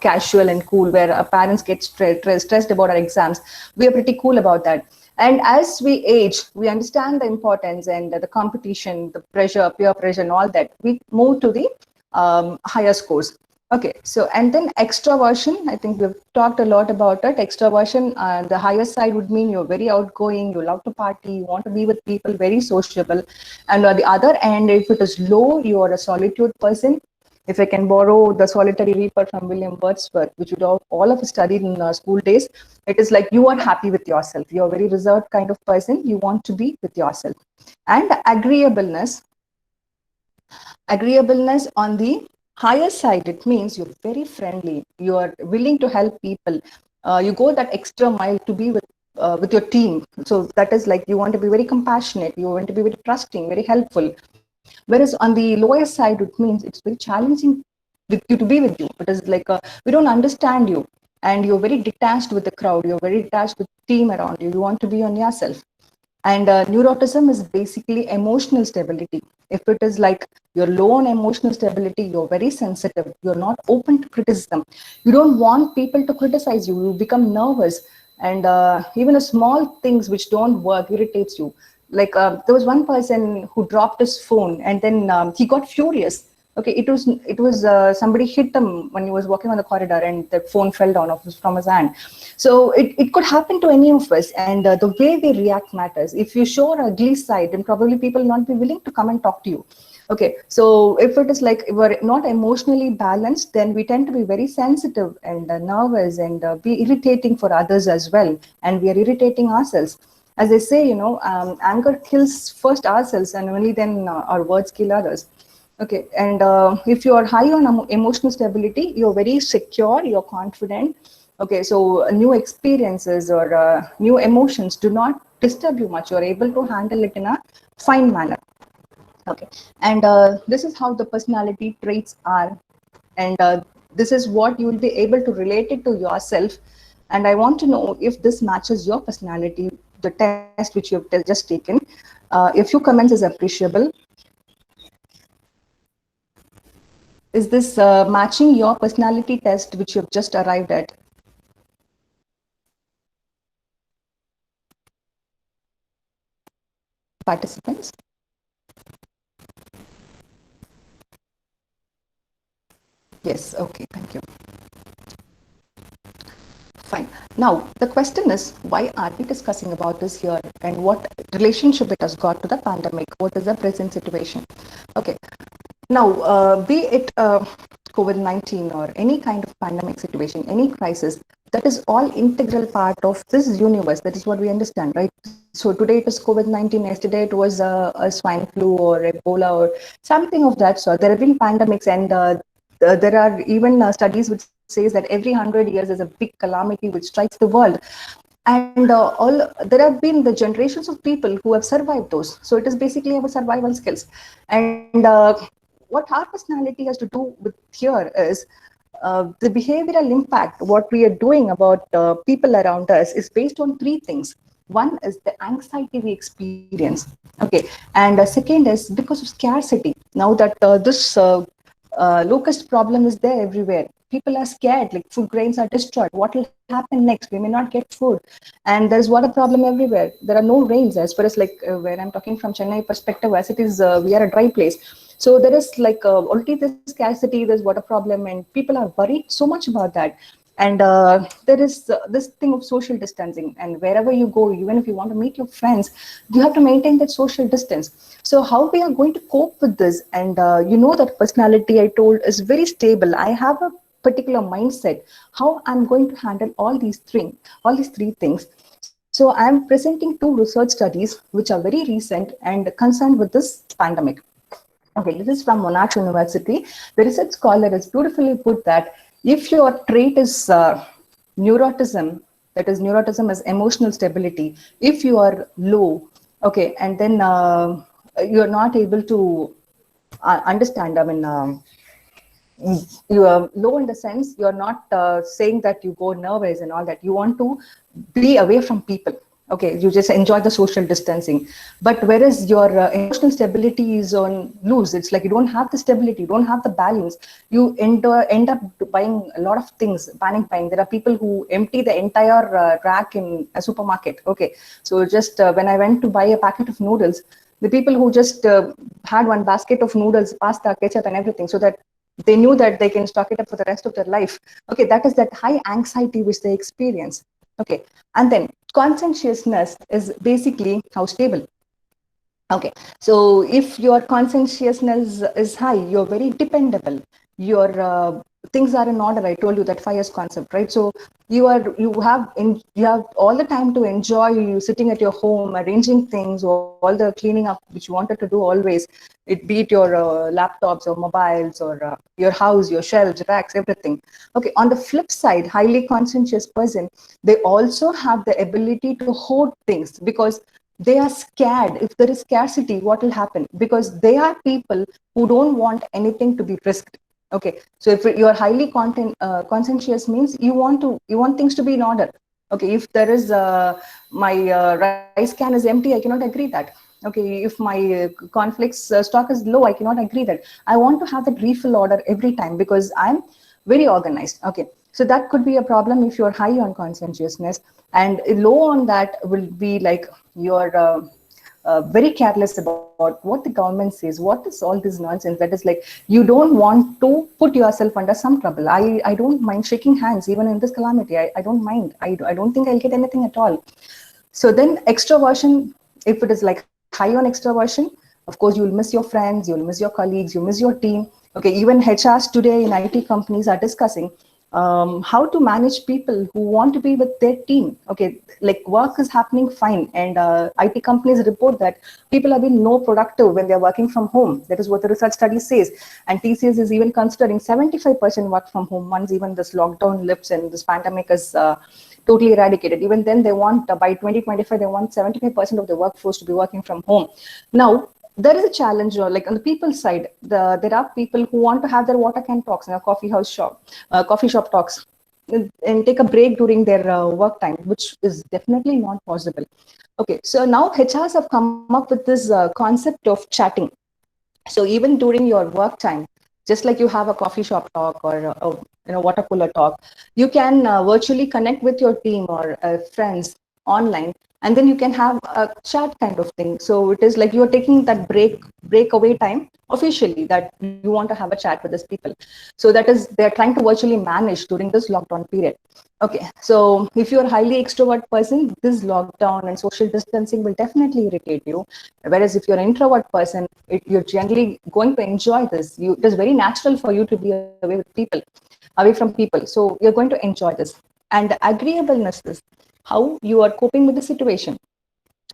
casual and cool, where our parents get stressed about our exams. We are pretty cool about that. And as we age, we understand the importance and the competition, the pressure, peer pressure and all that. We move to the higher scores. Okay, so and then extraversion, I think we've talked a lot about it. Extraversion, the higher side would mean you're very outgoing, you love to party, you want to be with people, very sociable. And on the other end, if it is low, you are a solitude person. If I can borrow the solitary reaper from William Wordsworth, which we all of us studied in our school days, it is like you are happy with yourself. You're a very reserved kind of person. You want to be with yourself. And agreeableness on the higher side, it means you're very friendly, you're willing to help people, you go that extra mile to be with your team. So that is like, you want to be very compassionate, you want to be very trusting, very helpful. Whereas on the lower side, it means it's very challenging with you to be with you. It is like we don't understand you, and you're very detached with the crowd, you're very detached with the team around you, you want to be on yourself. And neuroticism is basically emotional stability. If it is like you're low on emotional stability, you're very sensitive, you're not open to criticism, you don't want people to criticize you, you become nervous, and even a small things which don't work irritates you. Like there was one person who dropped his phone, and then he got furious. Okay, it was somebody hit him when he was walking on the corridor, and the phone fell down from his hand. So it could happen to any of us, and the way we react matters. If you show an ugly side, then probably people will not be willing to come and talk to you. Okay, so if it is like we're not emotionally balanced, then we tend to be very sensitive and nervous, and be irritating for others as well, and we are irritating ourselves. As I say, anger kills first ourselves, and only then our words kill others. Okay, and if you are high on emotional stability, you're very secure, you're confident. Okay, so new experiences or new emotions do not disturb you much. You're able to handle it in a fine manner. Okay, and this is how the personality traits are, and this is what you will be able to relate it to yourself. And I want to know if this matches your personality, the test which you have just taken. A few comments is appreciable. Is this matching your personality test which you have just arrived at? Participants? Yes, okay, thank you. Fine. Now, the question is, why are we discussing about this here, and what relationship it has got to the pandemic? What is the present situation? Okay. Now, be it COVID-19 or any kind of pandemic situation, any crisis, that is all integral part of this universe. That is what we understand, right? So today it is COVID-19, yesterday it was a swine flu or Ebola or something of that sort. There have been pandemics, and there are even studies which says that every 100 years there's a big calamity which strikes the world. And there have been the generations of people who have survived those. So it is basically our survival skills. And what our personality has to do with here is the behavioral impact. What we are doing about people around us is based on three things. One is the anxiety we experience. Okay, and second is because of scarcity. Now that this locust problem is there everywhere, people are scared, like food grains are destroyed, what will happen next, we may not get food. And there's water problem everywhere, there are no rains. As far as like where I'm talking from Chennai perspective, as it is, we are a dry place. So there is like already this scarcity, there's water problem, and people are worried so much about that. And there is this thing of social distancing, and wherever you go, even if you want to meet your friends, you have to maintain that social distance. So how we are going to cope with this? And that personality I told is very stable. I have a particular mindset how I'm going to handle all these three things. So I'm presenting two research studies which are very recent and concerned with this pandemic. Okay, this is from Monash University. The research scholar has beautifully put that if your trait is neuroticism, that is neuroticism is emotional stability, if you are low, okay, and then you're not able to understand, I mean, you are low in the sense you're not saying that you go nervous and all that. You want to be away from people. Okay, you just enjoy the social distancing. But whereas your emotional stability is on loose, it's like you don't have the stability, you don't have the balance. You end up buying a lot of things, panic buying. There are people who empty the entire rack in a supermarket. Okay, so just when I went to buy a packet of noodles, the people who just had one basket of noodles, pasta, ketchup, and everything, so that they knew that they can stock it up for the rest of their life. Okay, that is that high anxiety which they experience. Okay, and then conscientiousness is basically how stable. Okay, so if your conscientiousness is high, you're very dependable. Your things are in order. I told you that FIRE's concept, right? So you have all the time to enjoy. You sitting at your home, arranging things, all the cleaning up which you wanted to do always. It be it your laptops or mobiles or your house, your shelves, racks, everything. Okay. On the flip side, highly conscientious person, they also have the ability to hoard things because they are scared. If there is scarcity, what will happen? Because they are people who don't want anything to be risked. Okay, so if you are highly conscientious, means you want things to be in order. Okay, if there is my rice can is empty, I cannot agree that. Okay, if my conflicts stock is low, I cannot agree that. I want to have that refill order every time because I'm very organized. Okay, so that could be a problem if you're high on conscientiousness, and low on that will be like you're very careless about what the government says. What is all this nonsense? That is like you don't want to put yourself under some trouble. I don't mind shaking hands even in this calamity. I don't mind. I don't think I'll get anything at all. So then extroversion, if it is like high on extroversion, of course you'll miss your friends, you'll miss your colleagues, you miss your team. Okay, even HRs today in IT companies are discussing how to manage people who want to be with their team. Okay, like work is happening fine, and IT companies report that people have been more productive when they're working from home. That is what the research study says. And TCS is even considering 75% work from home once even this lockdown lifts and this pandemic is totally eradicated. Even then, they want by 2025, they want 75% of the workforce to be working from home. Now, there is a challenge, like on the people side, there are people who want to have their water can talks in a coffee shop talks, and take a break during their work time, which is definitely not possible. Okay, so now HRs have come up with this concept of chatting. So even during your work time, just like you have a coffee shop talk or a water cooler talk, you can virtually connect with your team or friends online, and then you can have a chat kind of thing. So it is like you're taking that breakaway time officially, that you want to have a chat with these people. So that is, they're trying to virtually manage during this lockdown period. Okay, so if you're a highly extrovert person, this lockdown and social distancing will definitely irritate you. Whereas if you're an introvert person, you're generally going to enjoy this. It is very natural for you to be away from people. So you're going to enjoy this. And agreeableness is how you are coping with the situation.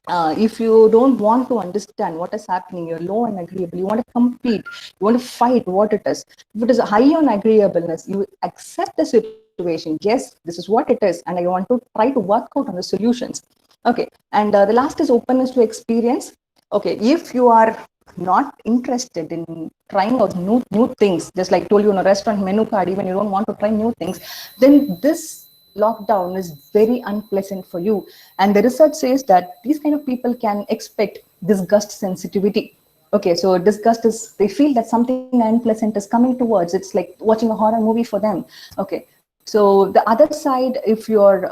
If you don't want to understand what is happening, you're low on agreeable, you want to compete, you want to fight what it is. If it is high on agreeableness, you accept the situation. Yes, this is what it is, and I want to try to work out on the solutions. Okay, and the last is openness to experience. Okay, if you are not interested in trying out new things, just like I told you in a restaurant menu card, even you don't want to try new things, then this lockdown is very unpleasant for you. And the research says that these kind of people can expect disgust sensitivity. Okay, so disgust is, they feel that something unpleasant is coming towards. It's like watching a horror movie for them. Okay, so the other side, if you're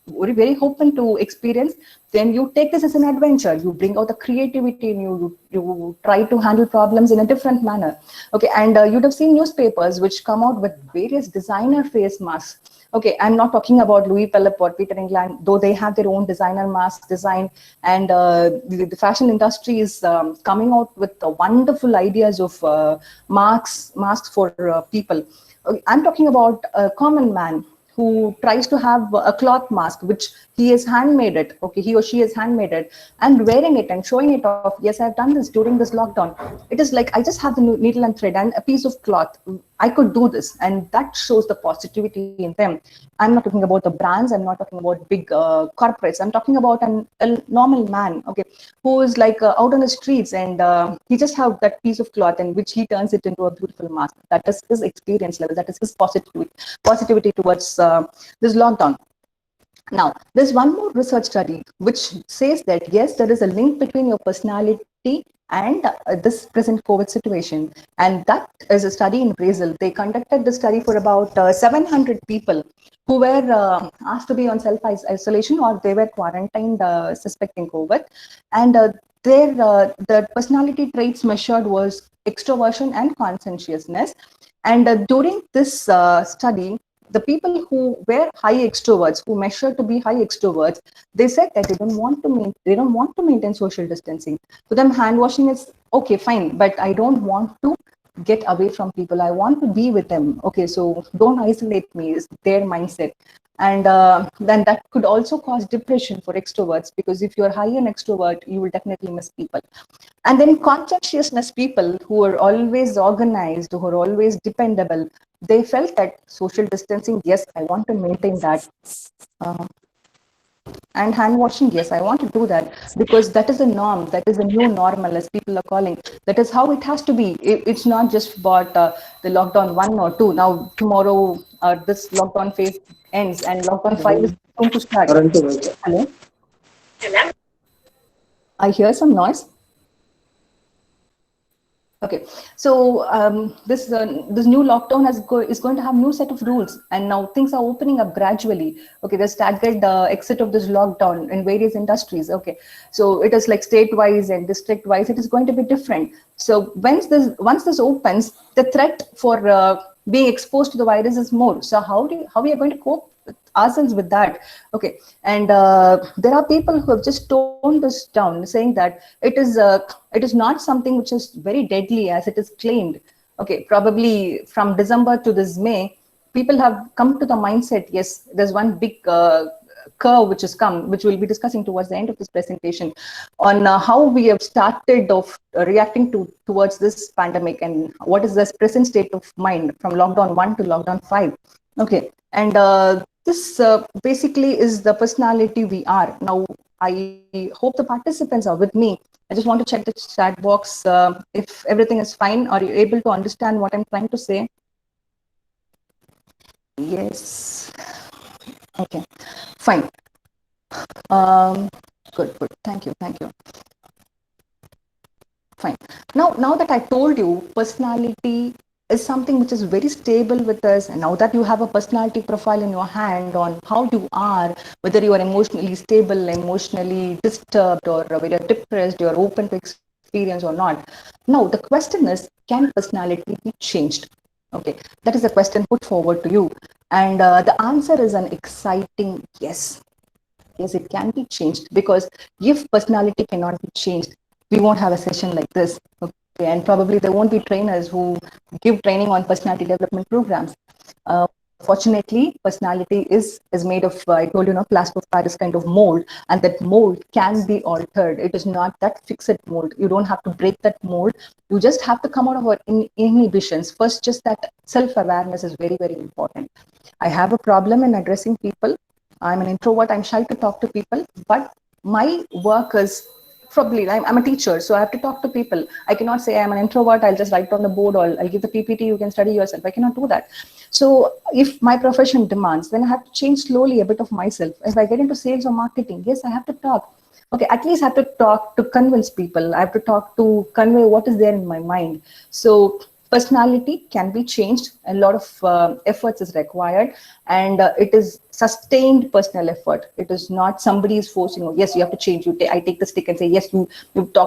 very open to experience, then you take this as an adventure. You bring out the creativity in you. You try to handle problems in a different manner. Okay, and you'd have seen newspapers which come out with various designer face masks. Okay, I'm not talking about Louis Philippe or Peter England, though they have their own designer masks design, and the fashion industry is coming out with wonderful ideas of masks for people. I'm talking about a common man who tries to have a cloth mask, which he has handmade it. Okay, he or she has handmade it and wearing it and showing it off. Yes, I've done this during this lockdown. It is like, I just have the needle and thread and a piece of cloth. I could do this, and that shows the positivity in them. I'm not talking about the brands. I'm not talking about big corporates. I'm talking about a normal man, okay, who is like out on the streets, and he just have that piece of cloth in which he turns it into a beautiful mask. That is his experience level. That is his positivity towards this lockdown. Now, there's one more research study which says that yes, there is a link between your personality and this present COVID situation. And that is a study in Brazil. They conducted the study for about 700 people who were asked to be on self-isolation, or they were quarantined suspecting COVID. And the personality traits measured was extroversion and conscientiousness. And during this study, the people who were high extroverts, who measured to be high extroverts, they said that they don't want to maintain social distancing. To them, hand washing is okay, fine, but I don't want to get away from people. I want to be with them. Okay, so don't isolate me is their mindset. And then that could also cause depression for extroverts, because if you're high in extrovert, you will definitely miss people. And then conscientiousness people who are always organized, who are always dependable, they felt that social distancing, yes, I want to maintain that. And hand washing, yes, I want to do that, because that is a norm, that is a new normal, as people are calling. That is how it has to be. It's not just about the lockdown 1 or 2. Now, tomorrow, this lockdown phase ends and lockdown 5 is Going to start. Hello? I hear some noise. Okay, so this new lockdown is going to have new set of rules, and now things are opening up gradually. Okay, the staggered exit of this lockdown in various industries. Okay, so it is like state-wise and district-wise, it is going to be different. So once this opens, the threat for being exposed to the virus is more. So how we are going to cope ourselves with that? Okay, and there are people who have just toned this down, saying that it is not something which is very deadly as it is claimed. Okay, probably from December to this May, people have come to the mindset, yes, there's one big curve which has come, which we'll be discussing towards the end of this presentation, on how we have started of reacting towards this pandemic, and what is the present state of mind from lockdown 1 to lockdown 5. Okay, and this basically is the personality we are. Now, I hope the participants are with me. I just want to check the chat box if everything is fine. Are you able to understand what I'm trying to say? Yes. Okay, fine. Good. Thank you. Fine. Now that I told you, personality is something which is very stable with us, and now that you have a personality profile in your hand on how you are, whether you are emotionally stable, emotionally disturbed, or whether you're depressed, you're open to experience or not. Now the question is, can personality be changed? Okay, that is the question put forward to you, and the answer is an exciting yes. Yes, it can be changed, because if personality cannot be changed, we won't have a session like this. Okay, and probably there won't be trainers who give training on personality development programs. Fortunately, personality is made of, I told you, plaster of Paris kind of mold, and that mold can be altered. It is not that fixed mold. You don't have to break that mold. You just have to come out of our inhibitions. First, just that self-awareness is very, very important. I have a problem in addressing people. I'm an introvert. I'm shy to talk to people, but my work is probably, I'm a teacher, so I have to talk to people. I cannot say I'm an introvert. I'll just write on the board, or I'll give the PPT. You can study yourself. I cannot do that. So if my profession demands, then I have to change slowly a bit of myself. If I get into sales or marketing, yes, I have to talk. Okay, at least I have to talk to convince people. I have to talk to convey what is there in my mind. So personality can be changed. A lot of efforts is required, and it is sustained personal effort. It is not somebody is forcing, oh, yes, you have to change. I take the stick and say, yes, you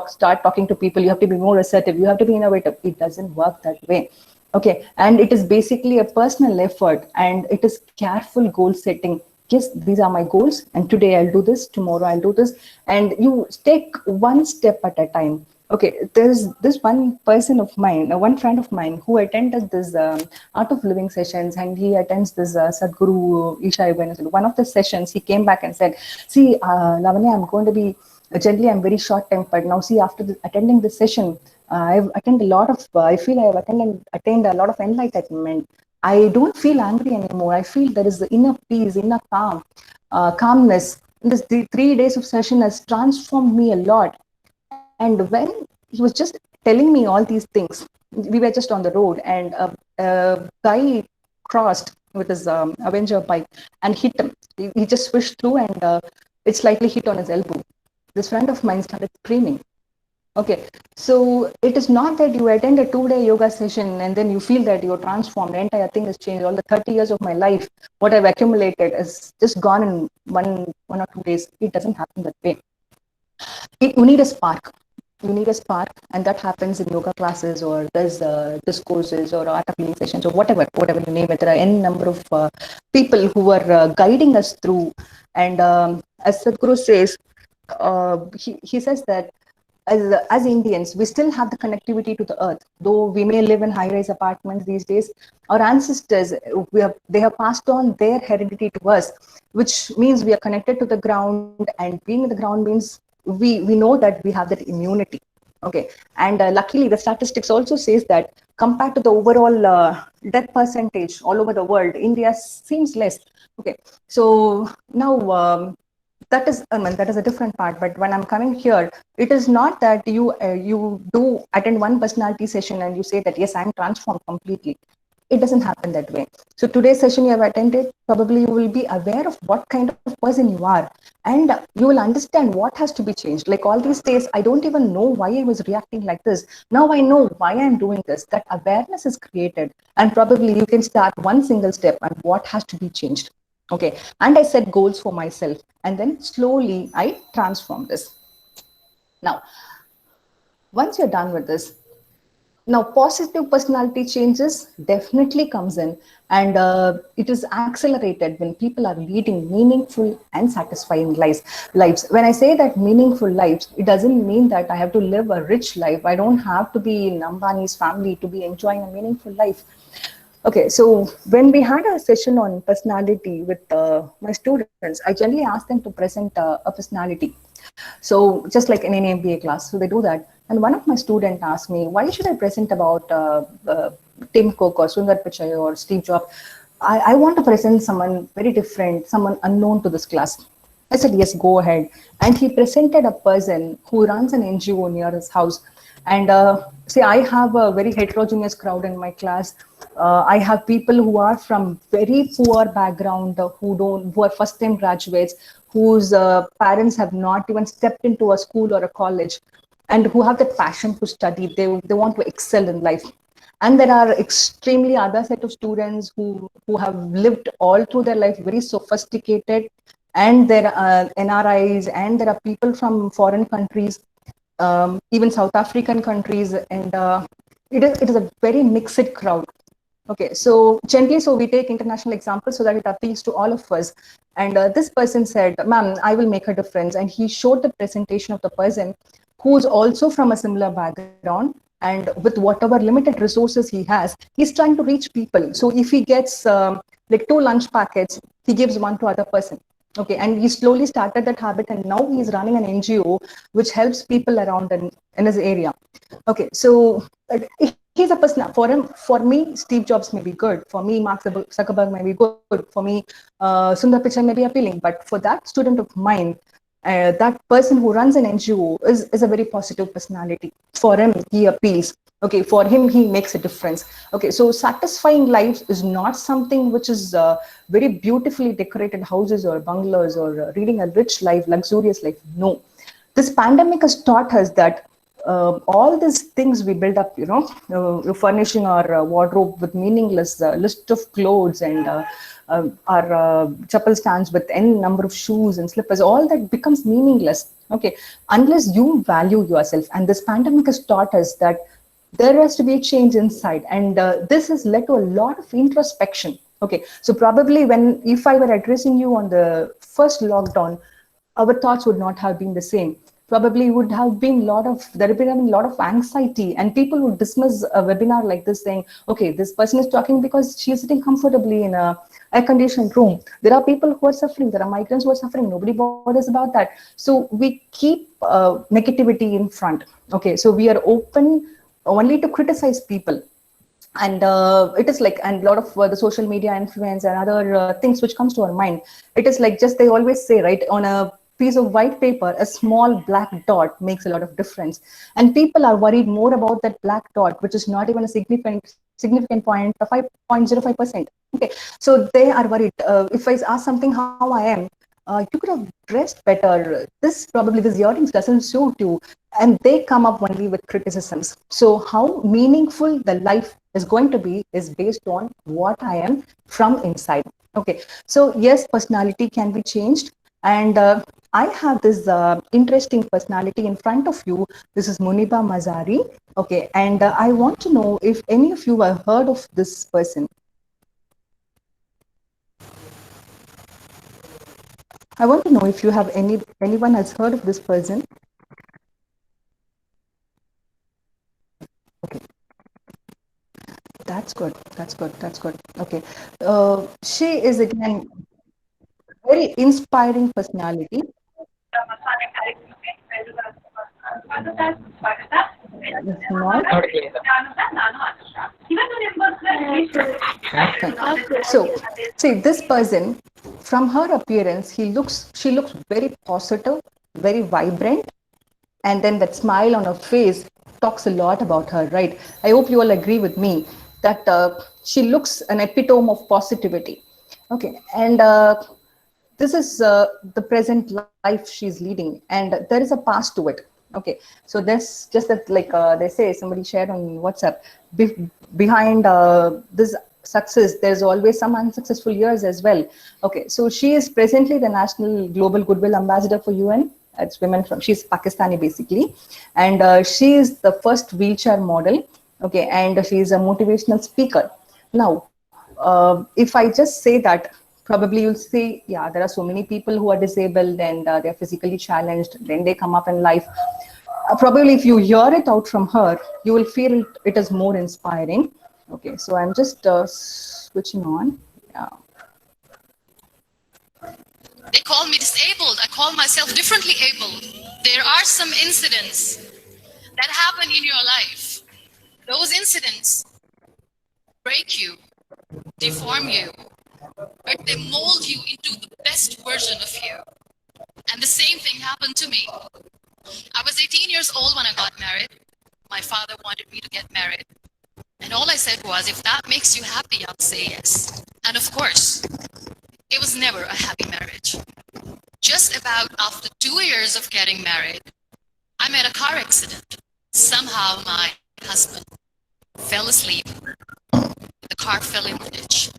start talking to people. You have to be more assertive. You have to be innovative. It doesn't work that way. Okay, and it is basically a personal effort, and it is careful goal setting. Yes, these are my goals, and today I'll do this, tomorrow I'll do this, and you take one step at a time. Okay, there's this one person of mine, one friend of mine, who attended this Art of Living sessions, and he attends this Sadhguru Isha Awareness. One of the sessions, he came back and said, see, Lavanya, I'm going to be, generally I'm very short-tempered. Now see, after attending this session, I've attended a lot of, I feel I've attained a lot of enlightenment. I don't feel angry anymore. I feel there is the inner peace, inner calmness. This the 3 days of session has transformed me a lot. And when he was just telling me all these things, we were just on the road, and a guy crossed with his Avenger bike and hit him. He just swished through, and it slightly hit on his elbow. This friend of mine started screaming. Okay, so it is not that you attend a 2-day yoga session and then you feel that you're transformed, the entire thing has changed. All the 30 years of my life, what I've accumulated is just gone in one or 2 days. It doesn't happen that way. You need a spark. You need a spark, and that happens in yoga classes, or there's discourses or art of living sessions, or whatever you name it. There are n number of people who are guiding us through. And as Sadhguru says, he says that as Indians, we still have the connectivity to the earth. Though we may live in high-rise apartments these days, our ancestors, they have passed on their heredity to us, which means we are connected to the ground, and being in the ground means we know that we have that immunity. Okay, and luckily the statistics also says that compared to the overall death percentage all over the world, India seems less. Okay, so now that is a different part. But when I'm coming here, it is not that you do attend one personality session and you say that yes, I'm transformed completely. It doesn't happen that way. So today's session you have attended, probably you will be aware of what kind of person you are, and you will understand what has to be changed. Like all these days, I don't even know why I was reacting like this. Now I know why I'm doing this. That awareness is created, and probably you can start one single step and what has to be changed. Okay, and I set goals for myself, and then slowly I transform this. Now, once you're done with this, now positive personality changes definitely comes in, and it is accelerated when people are leading meaningful and satisfying lives. When I say that meaningful lives, it doesn't mean that I have to live a rich life. I don't have to be in Ambani's family to be enjoying a meaningful life. Okay, so when we had a session on personality with my students, I generally ask them to present a personality. So just like in any MBA class, so they do that. And one of my students asked me, why should I present about Tim Cook or Sundar Pichai or Steve Jobs? I want to present someone very different, someone unknown to this class. I said, yes, go ahead. And he presented a person who runs an NGO near his house. And see, I have a very heterogeneous crowd in my class. I have people who are from very poor background, who are first-time graduates, whose parents have not even stepped into a school or a college, and who have that passion to study. They want to excel in life. And there are extremely other set of students who have lived all through their life very sophisticated, and there are NRIs, and there are people from foreign countries, even South African countries, and it is a very mixed crowd. Okay, so gently, so we take international examples so that it appeals to all of us. And this person said, ma'am, I will make a difference. And he showed the presentation of the person who's also from a similar background. And with whatever limited resources he has, he's trying to reach people. So if he gets like 2 lunch packets, he gives one to other person. Okay, and he slowly started that habit, and now he's running an NGO which helps people around in his area. Okay, so he's a person. For me, Steve Jobs may be good. For me, Mark Zuckerberg may be good. For me, Sundar Pichai may be appealing. But for that student of mine, that person who runs an NGO is a very positive personality. For him, he appeals. Okay, for him, he makes a difference. Okay, so satisfying life is not something which is very beautifully decorated houses or bungalows or reading a rich life, luxurious life. No, this pandemic has taught us that all these things we build up, furnishing our wardrobe with meaningless list of clothes, and our chapel stands with n number of shoes and slippers, all that becomes meaningless. Okay, unless you value yourself. And this pandemic has taught us that there has to be a change inside, and this has led to a lot of introspection. Okay, so probably if I were addressing you on the first lockdown, our thoughts would not have been the same. Probably would have been there have been a lot of anxiety, and people would dismiss a webinar like this saying, okay, this person is talking because she is sitting comfortably in a air-conditioned room. There are people who are suffering, there are migrants who are suffering, nobody bothers about that. So we keep negativity in front. Okay, so we are open only to criticize people. And it is like, and a lot of the social media influence and other things which comes to our mind, it is like, just they always say, right, on a piece of white paper, a small black dot makes a lot of difference. And people are worried more about that black dot, which is not even a significant point, 5.05%. Okay, so they are worried. If I ask something how I am, you could have dressed better. This earrings doesn't suit you, and they come up only with criticisms. So how meaningful the life is going to be is based on what I am from inside. Okay, so yes, personality can be changed, and I have this interesting personality in front of you. This is Muniba Mazari. Okay, and I want to know if any of you have heard of this person. I want to know if you have anyone has heard of this person. Okay, that's good. Okay, she is again very inspiring personality. So, see, this person, from her appearance, she looks very positive, very vibrant, and then that smile on her face talks a lot about her, right? I hope you all agree with me that she looks an epitome of positivity. Okay, and this is the present life she's leading, and there is a past to it. Okay, so there's just that, like they say, somebody shared on WhatsApp, behind this success, there's always some unsuccessful years as well. Okay, so she is presently the National Global Goodwill Ambassador for UN. It's women from, she's Pakistani basically, and she is the first wheelchair model. Okay, and she's a motivational speaker. Now, if I just say that, probably you'll say, yeah, there are so many people who are disabled and they're physically challenged, then they come up in life. Probably if you hear it out from her, you will feel it is more inspiring. Okay, so I'm just switching on. Yeah. They call me disabled. I call myself differently abled. There are some incidents that happen in your life. Those incidents break you, deform you, but they mold you into the best version of you. And the same thing happened to me. I was 18 years old when I got married. My father wanted me to get married. And all I said was, if that makes you happy, I'll say yes. And of course, it was never a happy marriage. Just about after 2 years of getting married, I met a car accident. Somehow my husband fell asleep. The car fell in the ditch.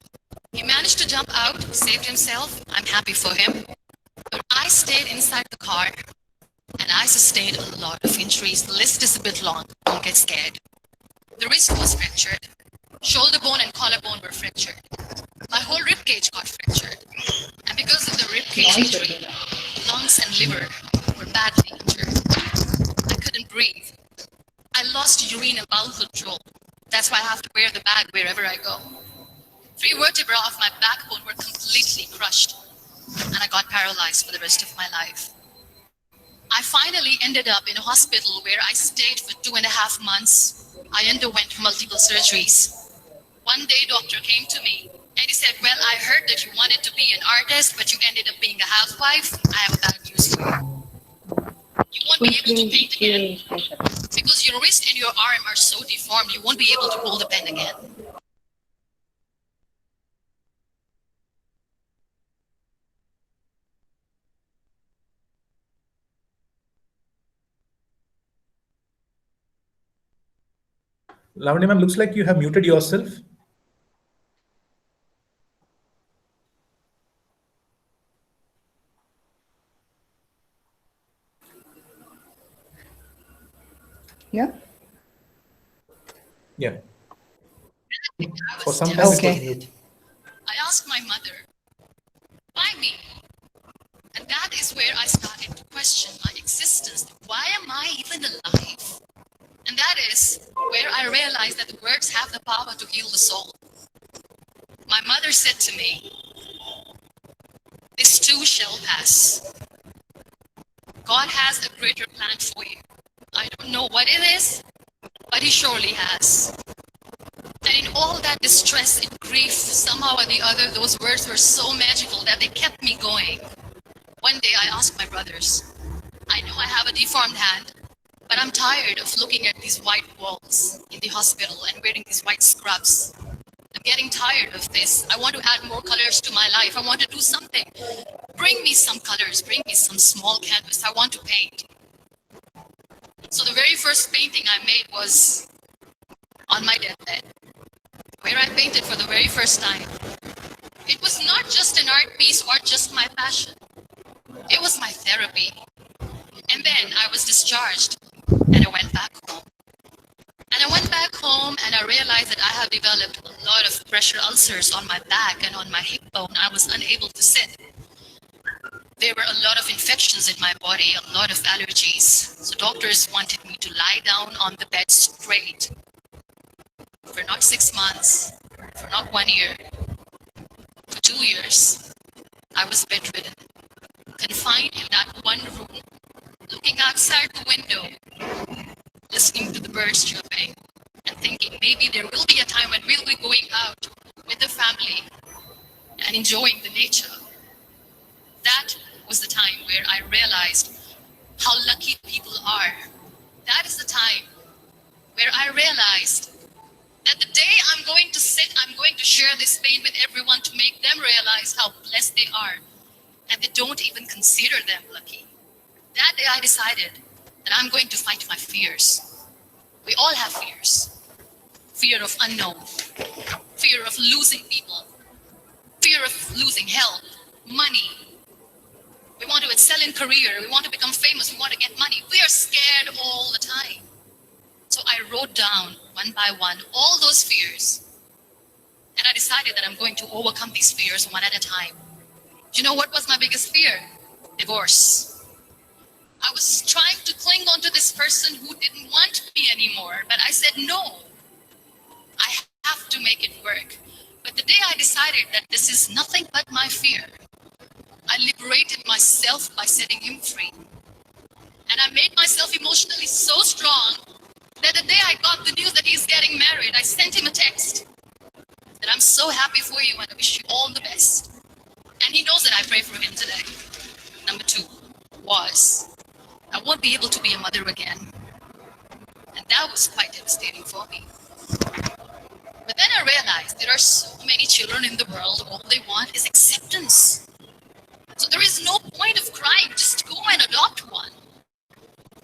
He managed to jump out, saved himself. I'm happy for him. But I stayed inside the car and I sustained a lot of injuries. The list is a bit long. Don't get scared. The wrist was fractured. Shoulder bone and collarbone were fractured. My whole rib cage got fractured. And because of the rib cage injury, lungs and liver were badly injured. I couldn't breathe. I lost urine and bowel control. That's why I have to wear the bag wherever I go. 3 vertebrae of my backbone were completely crushed, and I got paralyzed for the rest of my life. I finally ended up in a hospital where I stayed for 2.5 months. I underwent multiple surgeries. One day, doctor came to me and he said, well, I heard that you wanted to be an artist, but you ended up being a housewife. I have bad news for you. You won't be able to paint again because your wrist and your arm are so deformed, you won't be able to hold a pen again. Lavanya ma'am, looks like you have muted yourself. Yeah. Yeah. I For was some time. devastated. I asked my mother, why me? And that is where I started to question my existence. Why am I even alive? And that is where I realized that the words have the power to heal the soul. My mother said to me, this too shall pass. God has a greater plan for you. I don't know what it is, but He surely has. And in all that distress and grief, somehow or the other, those words were so magical that they kept me going. One day I asked my brothers, I know I have a deformed hand, but I'm tired of looking at these white walls in the hospital and wearing these white scrubs. I'm getting tired of this. I want to add more colors to my life. I want to do something. Bring me some colors. Bring me some small canvas. I want to paint. So the very first painting I made was on my deathbed, where I painted for the very first time. It was not just an art piece or just my passion. It was my therapy. And then I was discharged and I went back home. And I went back home and I realized that I have developed a lot of pressure ulcers on my back and on my hip bone. I was unable to sit. There were a lot of infections in my body, a lot of allergies. So doctors wanted me to lie down on the bed straight for not 6 months, for not 1 year, for 2 years. I was bedridden, confined in that one room, looking outside the window, listening to the birds chirping, and thinking maybe there will be a time when we'll be going out with the family and enjoying the nature. That was the time where I realized how lucky people are. That is the time where I realized That the day I'm going to sit, I'm going to share this pain with everyone to make them realize how blessed they are, and they don't even consider them lucky. That day I decided that I'm going to fight my fears. We all have fears. Fear of unknown, fear of losing people, fear of losing health, money. We want to excel in career, we want to become famous, we want to get money. We are scared all the time. So I wrote down one by one all those fears, and I decided that I'm going to overcome these fears one at a time. You know what was my biggest fear? Divorce. I was trying to cling on to this person who didn't want me anymore, but I said no. I have to make it work. But the day I decided that this is nothing but my fear, I liberated myself by setting him free. And I made myself emotionally so strong that the day I got the news that he's getting married, I sent him a text that I'm so happy for you and I wish you all the best. And he knows that I pray for him today. Number 2 was, I won't be able to be a mother again. And that was quite devastating for me. But then I realized there are so many children in the world, all they want is acceptance. So there is no point of crying, just go and adopt one.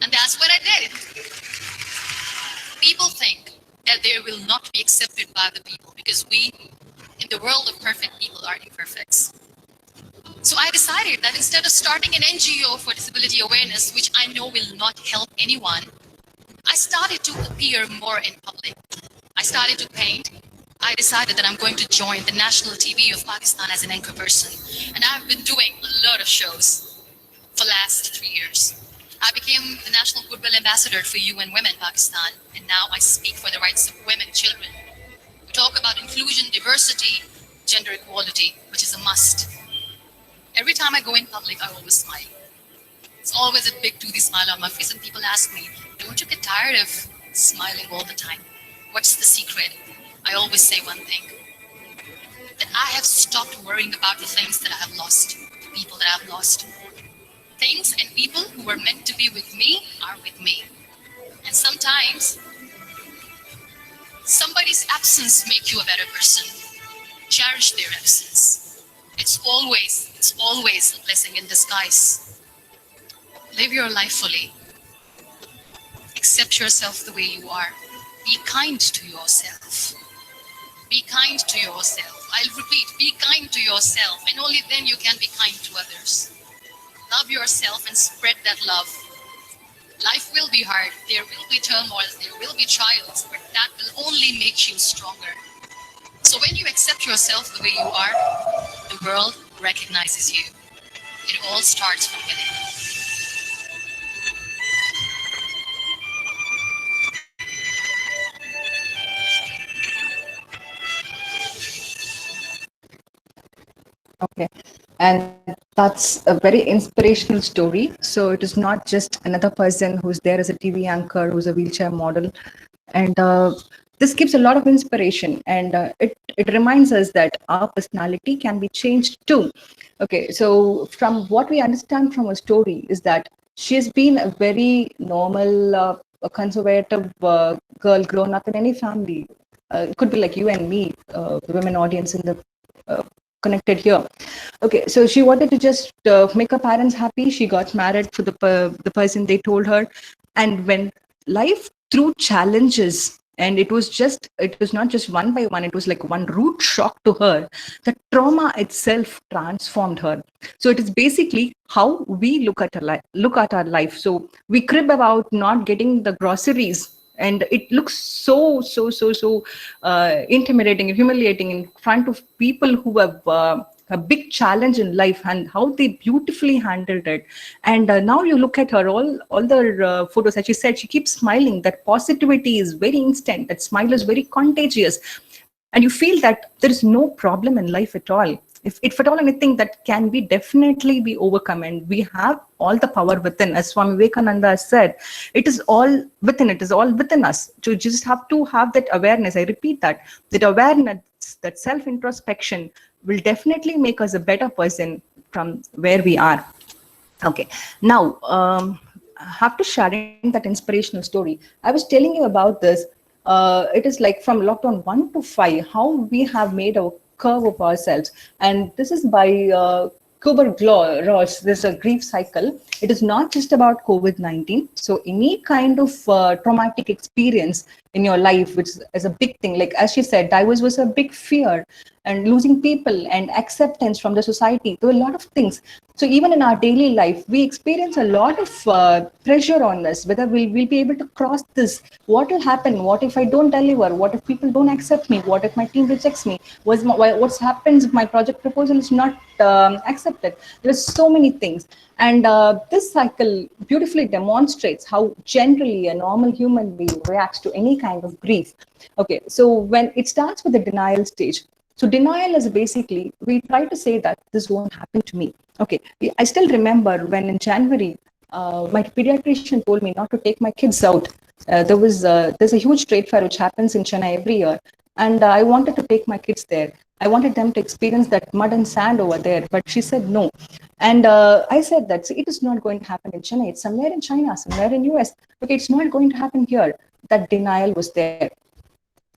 And that's what I did. People think that they will not be accepted by the people because we, in the world of perfect people, are imperfects. So I decided that instead of starting an NGO for disability awareness, which I know will not help anyone, I started to appear more in public. I started to paint. I decided that I'm going to join the national TV of Pakistan as an anchor person. And I've been doing a lot of shows for the last 3 years. I became the National Goodwill Ambassador for UN Women Pakistan, and now I speak for the rights of women and children. We talk about inclusion, diversity, gender equality, which is a must. Every time I go in public, I always smile. It's always a big toothy smile on my face, and people ask me, don't you get tired of smiling all the time? What's the secret? I always say one thing, that I have stopped worrying about the things that I have lost, the people that I've lost. Things and people who were meant to be with me are with me. And sometimes, somebody's absence makes you a better person. Cherish their absence. It's always a blessing in disguise. Live your life fully. Accept yourself the way you are. Be kind to yourself. Be kind to yourself. I'll repeat, be kind to yourself, and only then you can be kind to others. Love yourself and spread that love. Life will be hard. There will be turmoil. There will be trials, but that will only make you stronger. So when you accept yourself the way you are, the world recognizes you. It all starts from within. Okay, and that's a very inspirational story. So it is not just another person who's there as a TV anchor, who's a wheelchair model, and this gives a lot of inspiration, and it reminds us that our personality can be changed too. Okay, so from what we understand from her story is that she's been a very normal, a conservative girl grown up in any family. It could be like you and me, the women audience in the connected here. Okay, so she wanted to just make her parents happy. She got married for the person they told her, and when life threw challenges, and it was not just one by one, it was like one root shock to her. The trauma itself transformed her. So it is basically how we look at our life. So we crib about not getting the groceries, and it looks so intimidating and humiliating in front of people who have a big challenge in life, and how they beautifully handled it. And now you look at her, all the photos, as she said, she keeps smiling. That positivity is very instant. That smile is very contagious, and you feel that there is no problem in life at all. If at all anything, that can be definitely be overcome, and we have all the power within. As Swami Vivekananda said, it is all within. It is all within us. To just have to have that awareness. I repeat that awareness, that self-introspection will definitely make us a better person from where we are. Okay, now after sharing that inspirational story, I was telling you about this. it is like from lockdown 1 to 5, how we have made a curve of ourselves. And this is by Kubler-Ross. There's a grief cycle. It is not just about COVID-19. So any kind of traumatic experience in your life, which is a big thing, like as she said, divorce was a big fear, and losing people and acceptance from the society. There were a lot of things. So even in our daily life, we experience a lot of pressure on us, whether we'll be able to cross this. What will happen? What if I don't deliver? What if people don't accept me? What if my team rejects me? What happens if my project proposal is not accepted? There's so many things. And this cycle beautifully demonstrates how generally a normal human being reacts to any kind of grief. Okay, so when it starts with the denial stage, so denial is basically, we try to say that this won't happen to me. Okay, I still remember when in January, my pediatrician told me not to take my kids out. There's a huge trade fair which happens in Chennai every year. And I wanted to take my kids there. I wanted them to experience that mud and sand over there, but she said no. And I said that it is not going to happen in Chennai. It's somewhere in China, somewhere in US. Okay, it's not going to happen here. That denial was there.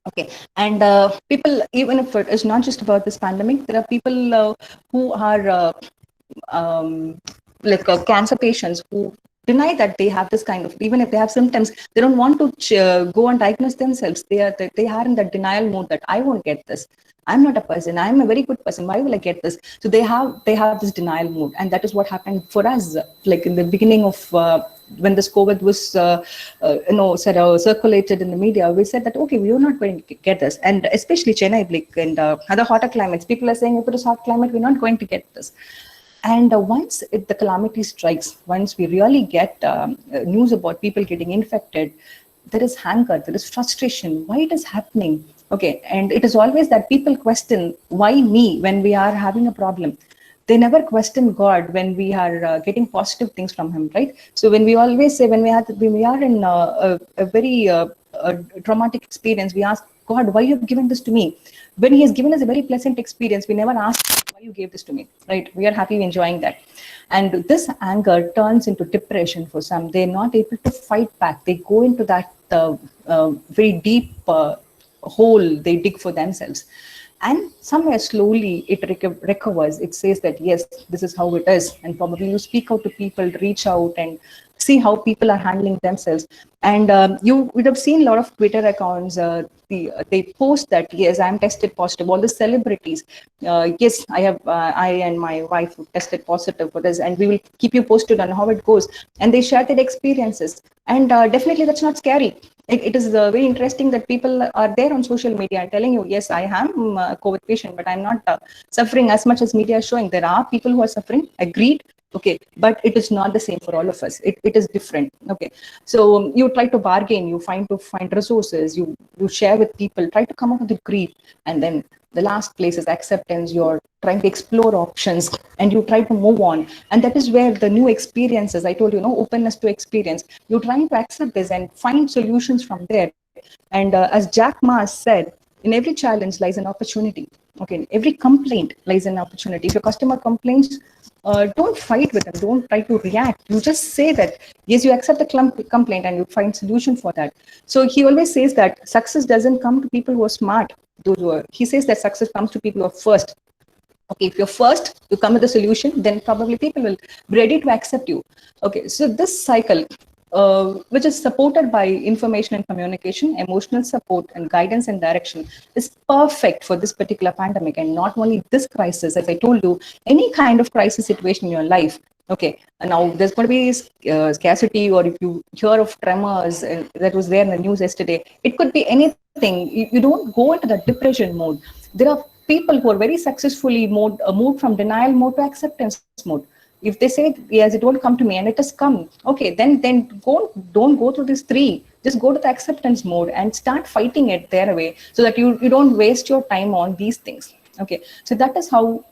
Okay, and people, even if it is not just about this pandemic, there are people who are cancer patients who deny that they have this kind of, even if they have symptoms, they don't want to go and diagnose themselves. They are in that denial mode that I won't get this. I'm not a person. I'm a very good person. Why will I get this? So they have this denial mode, and that is what happened for us. Like in the beginning of when this COVID was circulated in the media, we said that okay, we are not going to get this, and especially Chennai, and other hotter climates, people are saying if it is hot climate, we're not going to get this. And once the calamity strikes, once we really get news about people getting infected, there is anger, there is frustration. Why it is happening? Okay, and it is always that people question, why me, when we are having a problem? They never question God when we are getting positive things from Him, right? So when we always say, when we are in a very traumatic experience, we ask God, why you have given this to me? When He has given us a very pleasant experience, we never ask why you gave this to me, right? We are happy enjoying that. And this anger turns into depression for some. They're not able to fight back. They go into that very deep hole they dig for themselves. And somewhere slowly it recovers. It says that, yes, this is how it is. And probably you speak out to people, reach out and see how people are handling themselves. And you would have seen a lot of Twitter accounts. They post that, yes, I'm tested positive. All the celebrities, yes, I and my wife tested positive for this, and we will keep you posted on how it goes. And they share their experiences. And definitely that's not scary. It is very interesting that people are there on social media and telling you, yes, I am a COVID patient, but I'm not suffering as much as media is showing. There are people who are suffering, agreed. Okay, but it is not the same for all of us. It is different. Okay, so you try to bargain, you find resources, you share with people, try to come up with the grief, and then the last place is acceptance. You're trying to explore options and you try to move on. And that is where the new experiences, I told you, openness to experience. You're trying to accept this and find solutions from there. And as Jack Ma said, in every challenge lies an opportunity. Okay, in every complaint lies an opportunity. If your customer complains, don't fight with them. Don't try to react. You just say that, yes, you accept the complaint and you find solution for that. So he always says that success doesn't come to people who are smart. He says that success comes to people who are first. Okay, if you're first, you come with a solution, then probably people will be ready to accept you. Okay, so this cycle, which is supported by information and communication, emotional support, and guidance and direction, is perfect for this particular pandemic. And not only this crisis, as I told you, any kind of crisis situation in your life. Okay, and now there's going to be scarcity, or if you hear of tremors that was there in the news yesterday, it could be anything. You don't go into the depression mode. There are people who are very successfully moved from denial mode to acceptance mode. If they say, yes, it won't come to me, and it has come, okay, then don't go through these three. Just go to the acceptance mode and start fighting it their way, so that you don't waste your time on these things. Okay, so that is how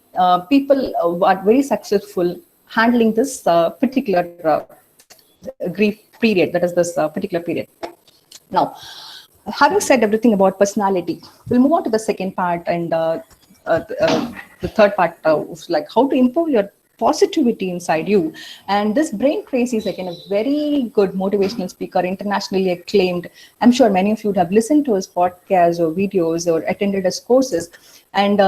people are very successful handling this particular grief period. That is this particular period. Now, having said everything about personality, we'll move on to the second part, and the third part of like how to improve your positivity inside you. And this brain Tracy is again a very good motivational speaker, internationally acclaimed. I'm sure many of you would have listened to his podcasts or videos or attended his courses. And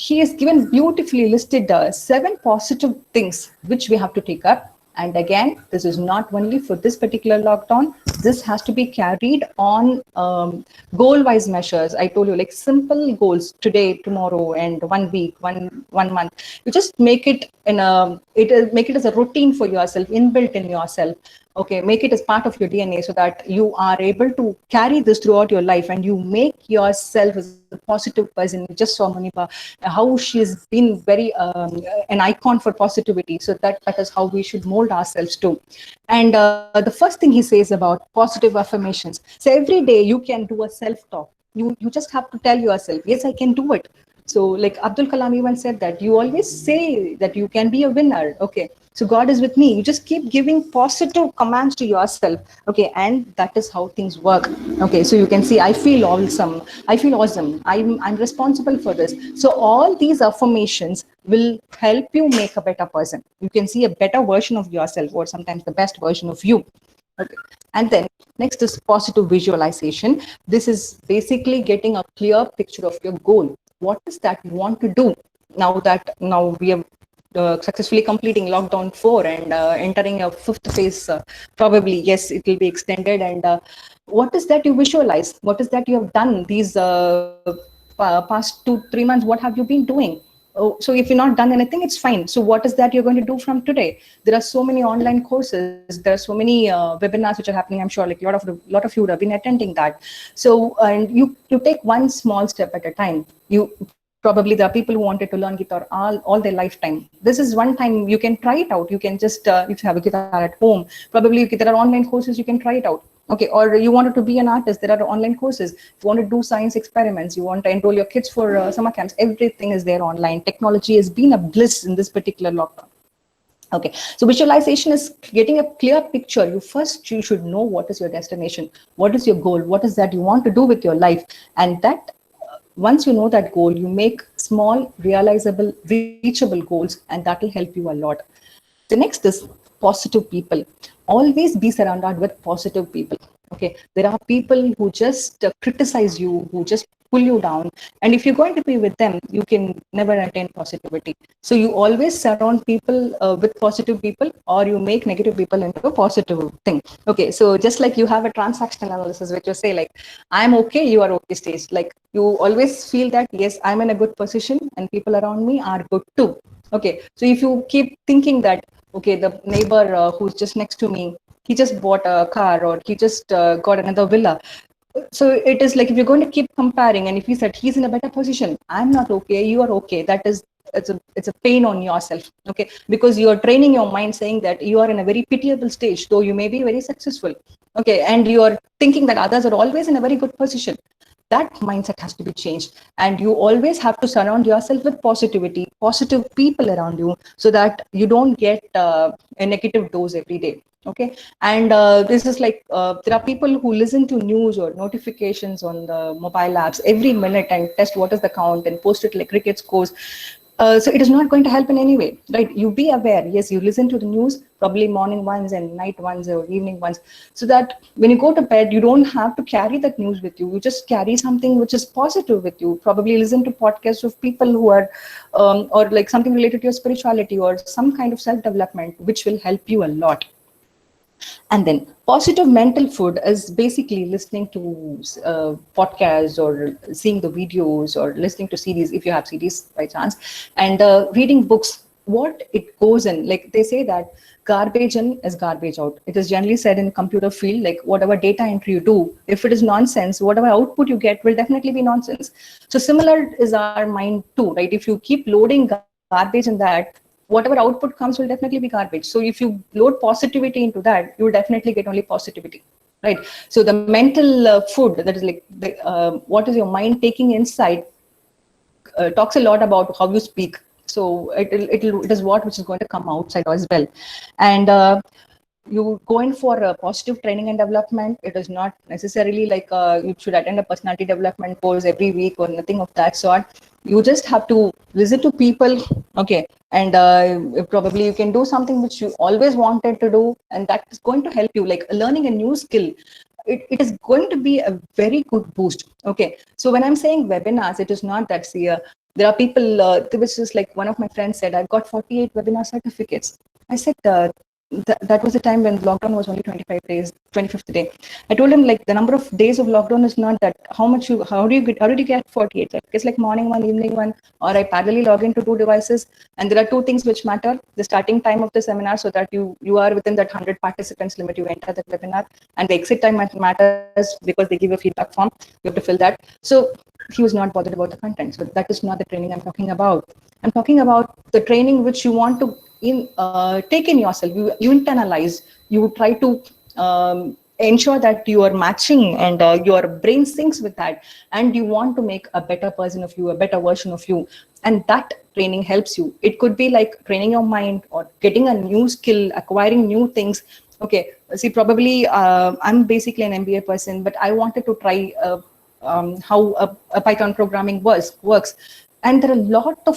he has given beautifully listed 7 positive things which we have to take up. And again, this is not only for this particular lockdown. This has to be carried on goal-wise measures. I told you, like simple goals today, tomorrow, and 1 week, one month. You just make it make it as a routine for yourself, inbuilt in yourself. Okay, make it as part of your DNA so that you are able to carry this throughout your life, and you make yourself as a positive person. You just saw Manipa, how she's been very an icon for positivity. So that is how we should mold ourselves too. And the first thing he says about positive affirmations. So every day you can do a self-talk. You just have to tell yourself, yes, I can do it. So like Abdul Kalam even said that you always say that you can be a winner. Okay, so God is with me. You just keep giving positive commands to yourself. Okay, and that is how things work. Okay, so you can see, I feel awesome. I feel awesome. I'm responsible for this. So all these affirmations will help you make a better person. You can see a better version of yourself, or sometimes the best version of you. Okay. And then next is positive visualization. This is basically getting a clear picture of your goal. What is that you want to do now we are successfully completing lockdown 4 and entering a 5th phase, probably, yes, it will be extended. And what is that you visualize? What is that you have done these past 2-3 months? What have you been doing? Oh, so if you're not done anything, it's fine. So what is that you're going to do from today? There are so many online courses. There are so many webinars which are happening. I'm sure like a lot of you would have been attending that. So and you take one small step at a time. Probably there are people who wanted to learn guitar all their lifetime. This is one time you can try it out. You can just, if you have a guitar at home, probably there are online courses, you can try it out. Okay, or you wanted to be an artist, there are online courses. If you want to do science experiments, you want to enroll your kids for summer camps, everything is there online. Technology has been a bliss in this particular lockdown. Okay, so visualization is getting a clear picture. You should know what is your destination, what is your goal, what is that you want to do with your life. And that once you know that goal, you make small, realizable, reachable goals, and that will help you a lot. The next is positive people. Always be surrounded with positive people. Okay, there are people who just criticize you, who just pull you down, and if you're going to be with them, you can never attain positivity. So you always surround people with positive people, or you make negative people into a positive thing. Okay, so just like you have a transactional analysis, which you say like, I'm okay, you are okay stage. Like you always feel that, yes, I'm in a good position and people around me are good too. Okay, so if you keep thinking that, okay, the neighbor who's just next to me, he just bought a car, or he just got another villa. So it is like, if you're going to keep comparing, and if you said he's in a better position, I'm not okay, you are okay, it's a pain on yourself. Okay, because you are training your mind saying that you are in a very pitiable stage, though you may be very successful. Okay, and you are thinking that others are always in a very good position. That mindset has to be changed, and you always have to surround yourself with positivity, positive people around you, so that you don't get a negative dose every day. Okay, and this is like there are people who listen to news or notifications on the mobile apps every minute and test what is the count and post it like cricket scores. So it is not going to help in any way, right? You be aware. Yes, you listen to the news, probably morning ones and night ones or evening ones, so that when you go to bed, you don't have to carry that news with you. You just carry something which is positive with you. Probably listen to podcasts of people who are, or like something related to your spirituality or some kind of self-development, which will help you a lot. And then positive mental food is basically listening to podcasts or seeing the videos or listening to series, if you have series by chance, and reading books. What it goes in, like they say that garbage in is garbage out. It is generally said in computer field, like whatever data entry you do, if it is nonsense, whatever output you get will definitely be nonsense. So similar is our mind too, right? If you keep loading garbage in that, whatever output comes will definitely be garbage. So if you load positivity into that, you will definitely get only positivity, right? So the mental food, that is like what is your mind taking inside, talks a lot about how you speak. So it is what which is going to come outside as well. And you go in for a positive training and development. It is not necessarily like you should attend a personality development course every week or nothing of that sort. You just have to visit to people, okay, and probably you can do something which you always wanted to do, and that is going to help you, like learning a new skill. It is going to be a very good boost. Okay, so when I'm saying webinars, it is not that, see, there are people, there was just like one of my friends said, I've got 48 webinar certificates. I said, that was the time when lockdown was only 25 days, 25th day. I told him, like, the number of days of lockdown is not that, how did you get 48? Like, it's like morning one, evening one, or I parallelly log into 2 devices. And there are 2 things which matter: the starting time of the seminar, so that you are within that 100 participants limit, you enter the webinar, and the exit time matters because they give a feedback form, you have to fill that. So he was not bothered about the content. So that is not the training I'm talking about. I'm talking about the training which you want to take in yourself. You internalize, you try to ensure that you are matching, and your brain syncs with that, and you want to make a better person of you, a better version of you, and that training helps you. It could be like training your mind, or getting a new skill, acquiring new things. Okay, see, probably I'm basically an MBA person, but I wanted to try how a Python programming works. And there are a lot of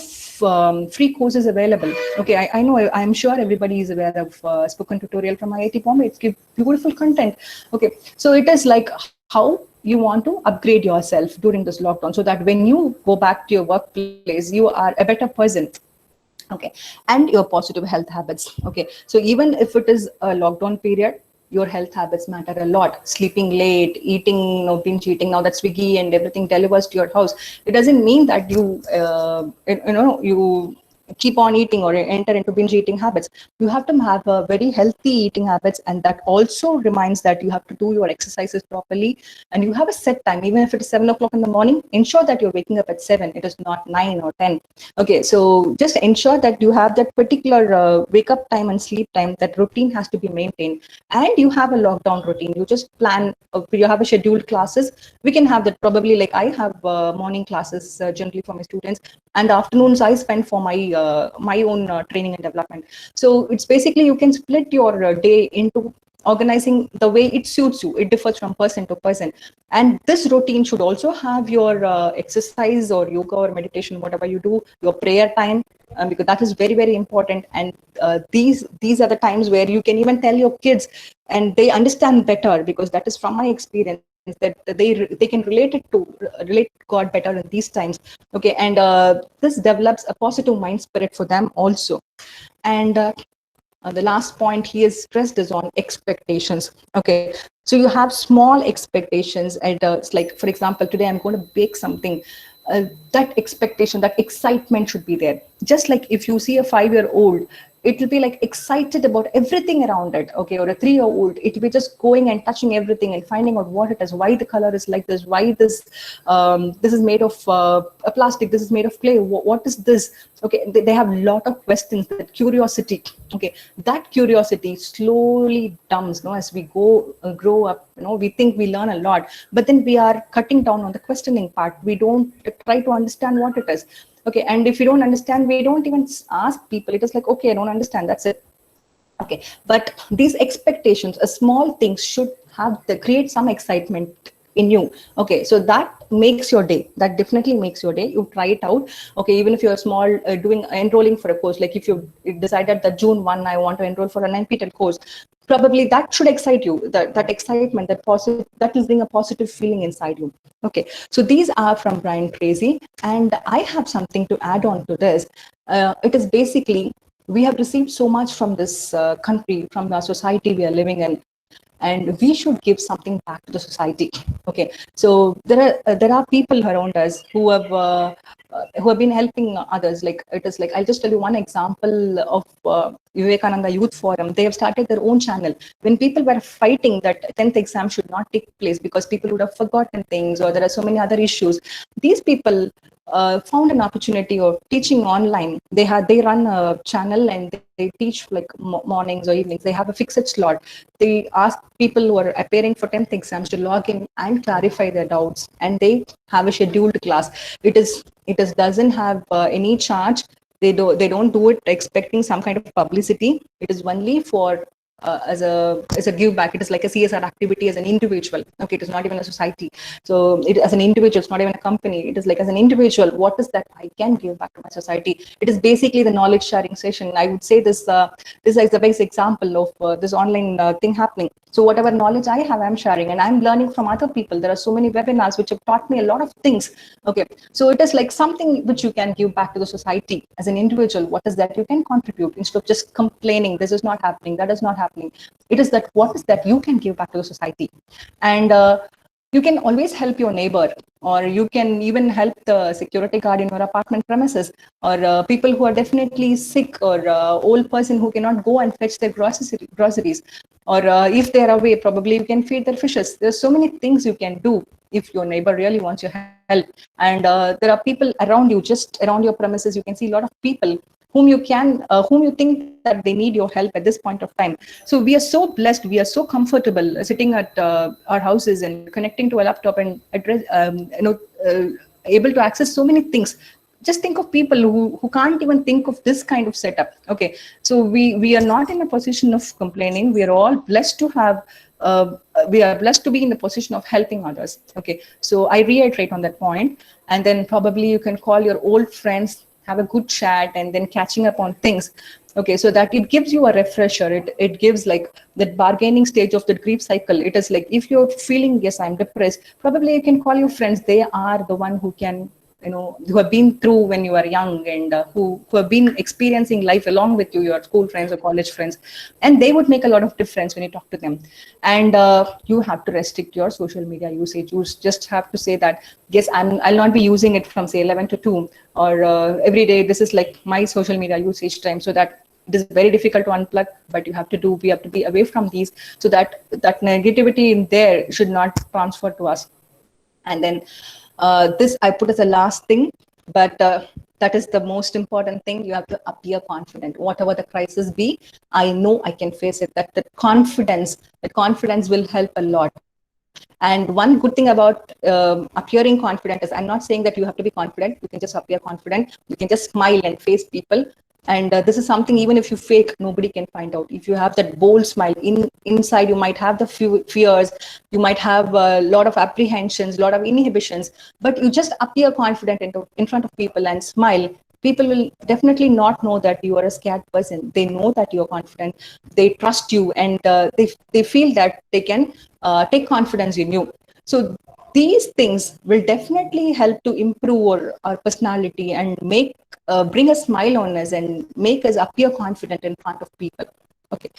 free courses available. Okay, I know, I'm sure everybody is aware of spoken tutorial from IIT Bombay. It's give beautiful content. Okay, so it is like how you want to upgrade yourself during this lockdown, so that when you go back to your workplace, you are a better person. Okay, and your positive health habits. Okay, so even if it is a lockdown period, your health habits matter a lot. Sleeping late, eating, binge eating, now that Swiggy and everything delivers to your house, it doesn't mean that you keep on eating or enter into binge eating habits. You have to have a very healthy eating habits, and that also reminds that you have to do your exercises properly, and you have a set time. Even if it is 7 o'clock in the morning, ensure that you're waking up at 7. It is not 9 or 10. Okay, so just ensure that you have that particular wake up time and sleep time. That routine has to be maintained, and you have a lockdown routine. You just plan, you have a scheduled classes. We can have that, probably, like I have morning classes generally for my students, and afternoons I spend for my own training and development. So it's basically, you can split your day into organizing the way it suits you. It differs from person to person, and this routine should also have your exercise or yoga or meditation, whatever you do, your prayer time, because that is very, very important. And these are the times where you can even tell your kids, and they understand better, because that is from my experience, that they can relate God better in these times. Okay, and this develops a positive mind spirit for them also. And the last point he has stressed is on expectations. Okay, so you have small expectations, and it's like, for example, today I'm going to bake something. That expectation, that excitement should be there. Just like if you see a 5-year-old, it will be like excited about everything around it. Okay, or a 3-year-old, it will be just going and touching everything and finding out what it is, why the color is like this, why this is made of a plastic, this is made of clay, what is this? Okay, they have a lot of questions. That curiosity, okay, that curiosity slowly dumbs, as we grow up. We think we learn a lot, but then we are cutting down on the questioning part. We don't try to understand what it is. Okay, and if you don't understand, we don't even ask people. It is like, okay, I don't understand, that's it. Okay, but these expectations, a small things should create some excitement in you. Okay, so that makes your day. That definitely makes your day. You try it out. Okay, even if you're small, enrolling for a course, like if you decided that June 1 I want to enroll for an NPTEL course, probably that should excite you. That excitement, that will bring a positive feeling inside you. Okay, so these are from Brian Tracy, and I have something to add on to this. It is basically, we have received so much from this country, from our society we are living in, and we should give something back to the society. Okay, so there are people around us who have been helping others. Like, it is like, I'll just tell you one example of Vivekananda Youth Forum. They have started their own channel. When people were fighting that 10th exam should not take place because people would have forgotten things, or there are so many other issues, these people found an opportunity of teaching online. They run a channel, and they teach like mornings or evenings. They have a fixed slot. They ask people who are appearing for 10th exams to log in and clarify their doubts, and they have a scheduled class. It doesn't have any charge. They don't do it expecting some kind of publicity. It is only for as a give back. It is like a CSR activity as an individual. Okay, it is not even a society. So it as an individual, it's not even a company. It is like as an individual, what is that I can give back to my society? It is basically the knowledge sharing session. I would say this is the best example of this online thing happening. So whatever knowledge I have, I'm sharing, and I'm learning from other people. There are so many webinars which have taught me a lot of things. Okay, so it is like something which you can give back to the society as an individual. What is that you can contribute instead of just complaining, this is not happening, that is not happening. It is that what is that you can give back to the society. And you can always help your neighbor, or you can even help the security guard in your apartment premises, or people who are definitely sick, or old person who cannot go and fetch their groceries, or if they're away, probably you can feed their fishes. There's so many things you can do if your neighbor really wants your help. And there are people around you, just around your premises. You can see a lot of people whom you think that they need your help at this point of time. So we are so blessed, we are so comfortable sitting at our houses and connecting to a laptop and address, able to access so many things. Just think of people who can't even think of this kind of setup. Okay, so we are not in a position of complaining. We are all blessed to have we are blessed to be in the position of helping others. Okay, so I reiterate on that point. And then probably you can call your old friends, have a good chat, and then catching up on things. Okay, so that it gives you a refresher. It gives like that bargaining stage of the grief cycle. It is like, if you're feeling, yes, I'm depressed, probably you can call your friends. They are the one who can, who have been through when you are young, and who have been experiencing life along with you, your school friends or college friends, and they would make a lot of difference when you talk to them. And you have to restrict your social media usage. You just have to say that, yes, I'll not be using it from say 11 to 2, or every day. This is like my social media usage time, so that it is very difficult to unplug, but we have to be away from these, so that negativity in there should not transfer to us. And then this I put as a last thing, but that is the most important thing. You have to appear confident. Whatever the crisis be, I know I can face it. That confidence will help a lot. And one good thing about appearing confident is, I'm not saying that you have to be confident. You can just appear confident. You can just smile and face people. And this is something, even if you fake, nobody can find out. If you have that bold smile, inside you might have the fears, you might have a lot of apprehensions, a lot of inhibitions, but you just appear confident in front of people and smile. People will definitely not know that you are a scared person. They know that you're confident. They trust you, and they feel that they can take confidence in you. So these things will definitely help to improve our personality and bring a smile on us and make us appear confident in front of people. Okay.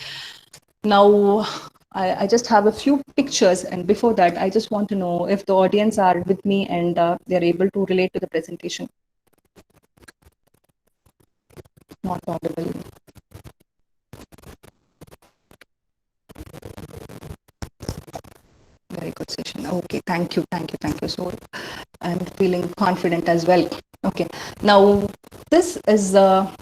Now, I just have a few pictures, and before that, I just want to know if the audience are with me and they're able to relate to the presentation. Not audible. Very good session. Okay, thank you. So I'm feeling confident as well. Okay, now this is a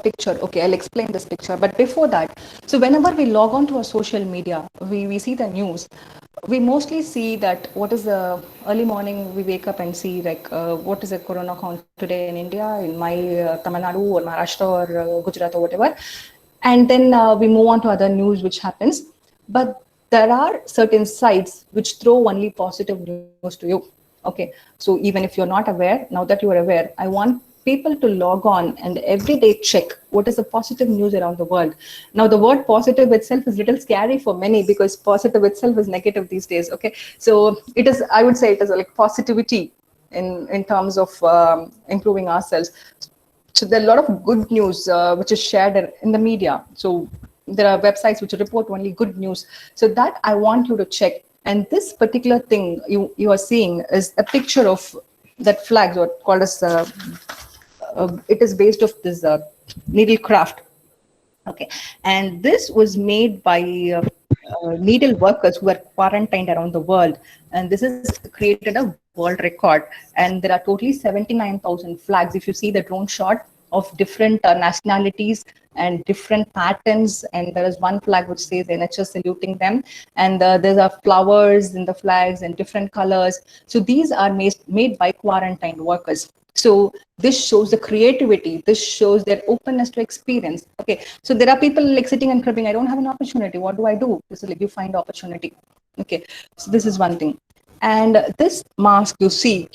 picture. Okay, I'll explain this picture. But before that, so whenever we log on to our social media, we see the news. We mostly see that what is the early morning, we wake up and see like what is the corona count today in India, in my Tamil Nadu or Maharashtra or Gujarat or whatever. And then we move on to other news which happens. But there are certain sites which throw only positive news to you. Okay, so even if you're not aware, now that you are aware, I want people to log on and every day check what is the positive news around the world. Now, the word positive itself is a little scary for many, because positive itself is negative these days. Okay, so it is, I would say it is like positivity in terms of improving ourselves. So there are a lot of good news which is shared in the media. So there are websites which report only good news. So that I want you to check. And this particular thing you are seeing is a picture of that flag, what called as it is based off this needle craft. Okay, and this was made by needle workers who are quarantined around the world, and this has created a world record. And there are totally 79,000 flags. If you see the drone shot of different nationalities and different patterns, and there is one flag which says NHS saluting them, and there are flowers in the flags and different colors. So these are made by quarantined workers. So this shows the creativity. This shows their openness to experience. Okay, so there are people like sitting and cribbing. I don't have an opportunity. What do I do? This is like you find opportunity. Okay, so this is one thing. And this mask you see,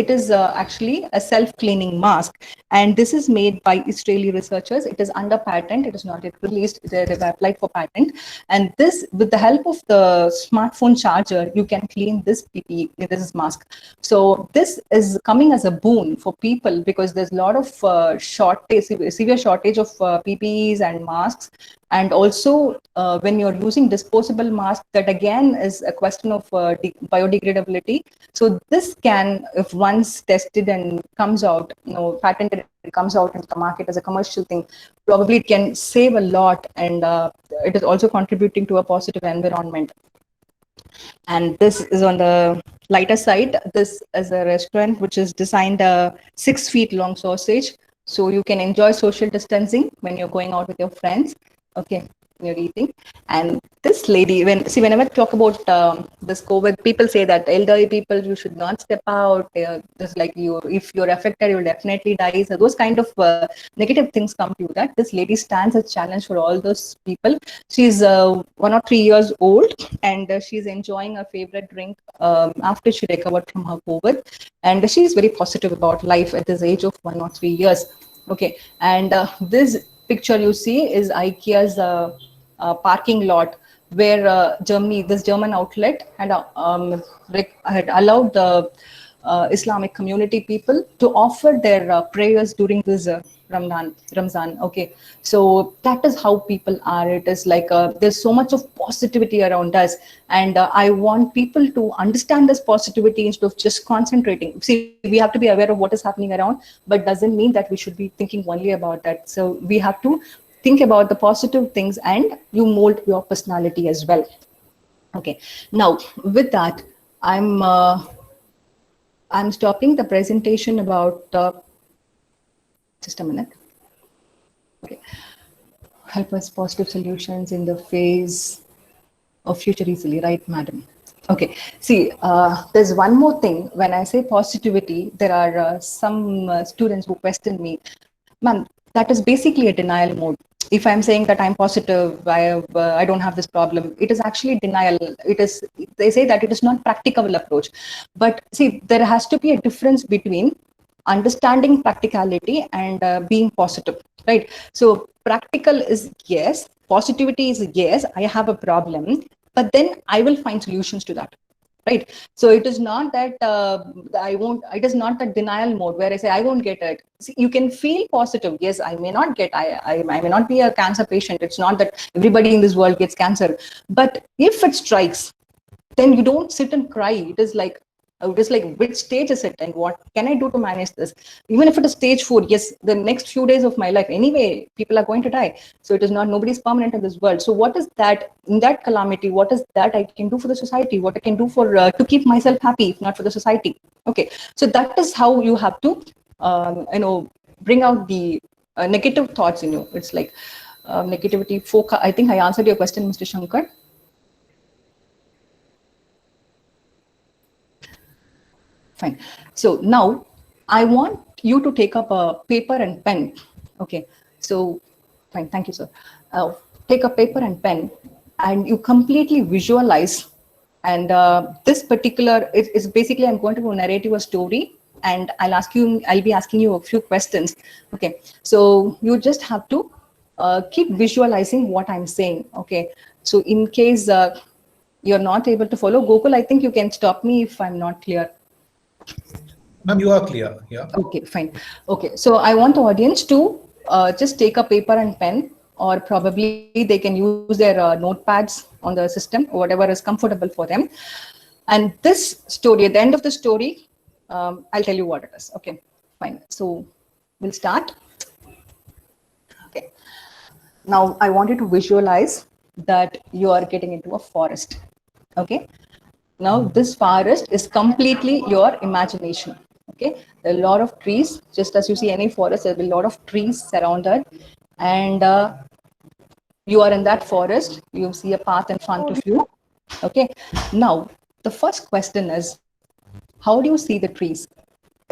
it is actually a self-cleaning mask, and this is made by Israeli researchers. It is under patent. It is not yet released. They've applied for patent, and this, with the help of the smartphone charger, you can clean this PPE. This is mask. So this is coming as a boon for people because there's a lot of severe shortage of PPEs and masks. And also, when you're using disposable masks, that again is a question of biodegradability. So this can, if once tested and comes out, patented, it comes out into the market as a commercial thing, probably it can save a lot, and it is also contributing to a positive environment. And this is on the lighter side. This is a restaurant which is designed a 6 feet long sausage, so you can enjoy social distancing when you're going out with your friends. Okay, you're eating. And this lady, whenever I talk about this COVID, people say that elderly people, you should not step out. Just like if you're affected, you'll definitely die. So those kind of negative things come to you. That this lady stands a challenge for all those people. She's 1 or 3 years old, and she's enjoying her favorite drink after she recovered from her COVID. And she's very positive about life at this age of 1 or 3 years. Okay, and this picture you see is IKEA's parking lot, where this German outlet had allowed the Islamic community people to offer their prayers during this Ramzan. Okay, so that is how people are. It is like there's so much of positivity around us, and I want people to understand this positivity instead of just concentrating. See, we have to be aware of what is happening around, but doesn't mean that we should be thinking only about that. So we have to think about the positive things, and you mold your personality as well. Okay, now with that, I'm stopping the presentation about just a minute. Okay, help us positive solutions in the face of future easily, right, madam? Okay, see, there's one more thing. When I say positivity, there are some students who question me, ma'am, that is basically a denial mode. If I'm saying that I'm positive, I don't have this problem, it is actually denial. They say that it is not practicable approach. But see, there has to be a difference between understanding practicality and being positive, right? So practical is yes, positivity is yes, I have a problem, but then I will find solutions to that. Right. So it is not that it is not that denial mode where I say I won't get it. See, you can feel positive. Yes, I may not get, I may not be a cancer patient. It's not that everybody in this world gets cancer. But if it strikes, then you don't sit and cry. It is like, which stage is it and what can I do to manage this? Even if it is stage 4, yes, the next few days of my life, anyway, people are going to die. So it is not, nobody's permanent in this world. So what is that, in that calamity, what is that I can do for the society? What I can do for to keep myself happy, if not for the society? Okay, so that is how you have to, bring out the negative thoughts in you. It's like negativity focus. I think I answered your question, Mr. Shankar. Fine. So now I want you to take up a paper and pen. Okay. So fine. Thank you, sir. Take a paper and pen, and you completely visualize. And this particular is basically, I'm going to narrate you a story, and I'll be asking you a few questions. Okay. So you just have to keep visualizing what I'm saying. Okay. So in case you're not able to follow, Gokul, I think you can stop me if I'm not clear. Ma'am, you are clear. Yeah. Okay, fine. Okay, so I want the audience to just take a paper and pen, or probably they can use their notepads on the system, whatever is comfortable for them. And this story, at the end of the story, I'll tell you what it is. Okay, fine. So we'll start. Okay. Now I want you to visualize that you are getting into a forest. Okay. Now this forest is completely your imagination. Okay, there are a lot of trees, just as you see any forest, there will be a lot of trees surrounded, and you are in that forest. You see a path in front of you. Okay, now the first question is, how do you see the trees?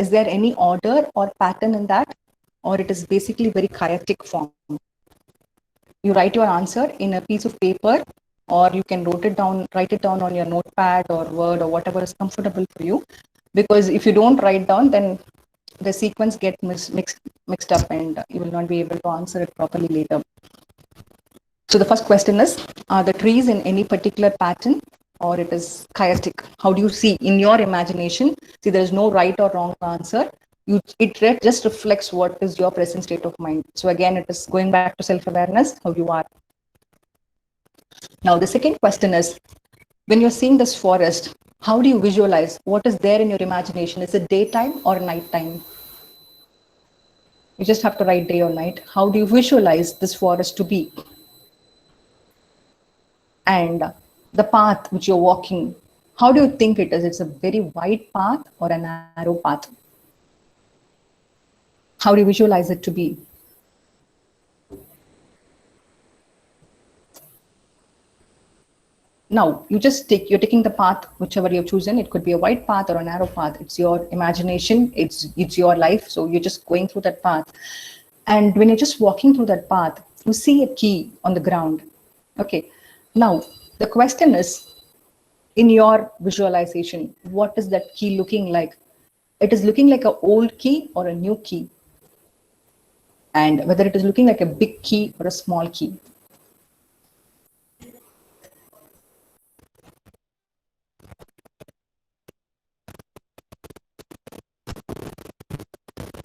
Is there any order or pattern in that? Or it is basically very chaotic form? You write your answer in a piece of paper, or you can write it down on your notepad or Word or whatever is comfortable for you. Because if you don't write down, then the sequence gets mixed up and you will not be able to answer it properly later. So the first question is, are the trees in any particular pattern or it is chaotic? How do you see in your imagination? See, there is no right or wrong answer. It just reflects what is your present state of mind. So again, it is going back to self-awareness, how you are. Now, the second question is, when you're seeing this forest, how do you visualize? What is there in your imagination? Is it daytime or nighttime? You just have to write day or night. How do you visualize this forest to be? And the path which you're walking, how do you think it is? It's a very wide path or a narrow path? How do you visualize it to be? Now, you're taking the path, whichever you've chosen. It could be a wide path or a narrow path. It's your imagination. It's your life. So you're just going through that path. And when you're just walking through that path, you see a key on the ground. Okay. Now, the question is, in your visualization, what is that key looking like? It is looking like an old key or a new key. And whether it is looking like a big key or a small key.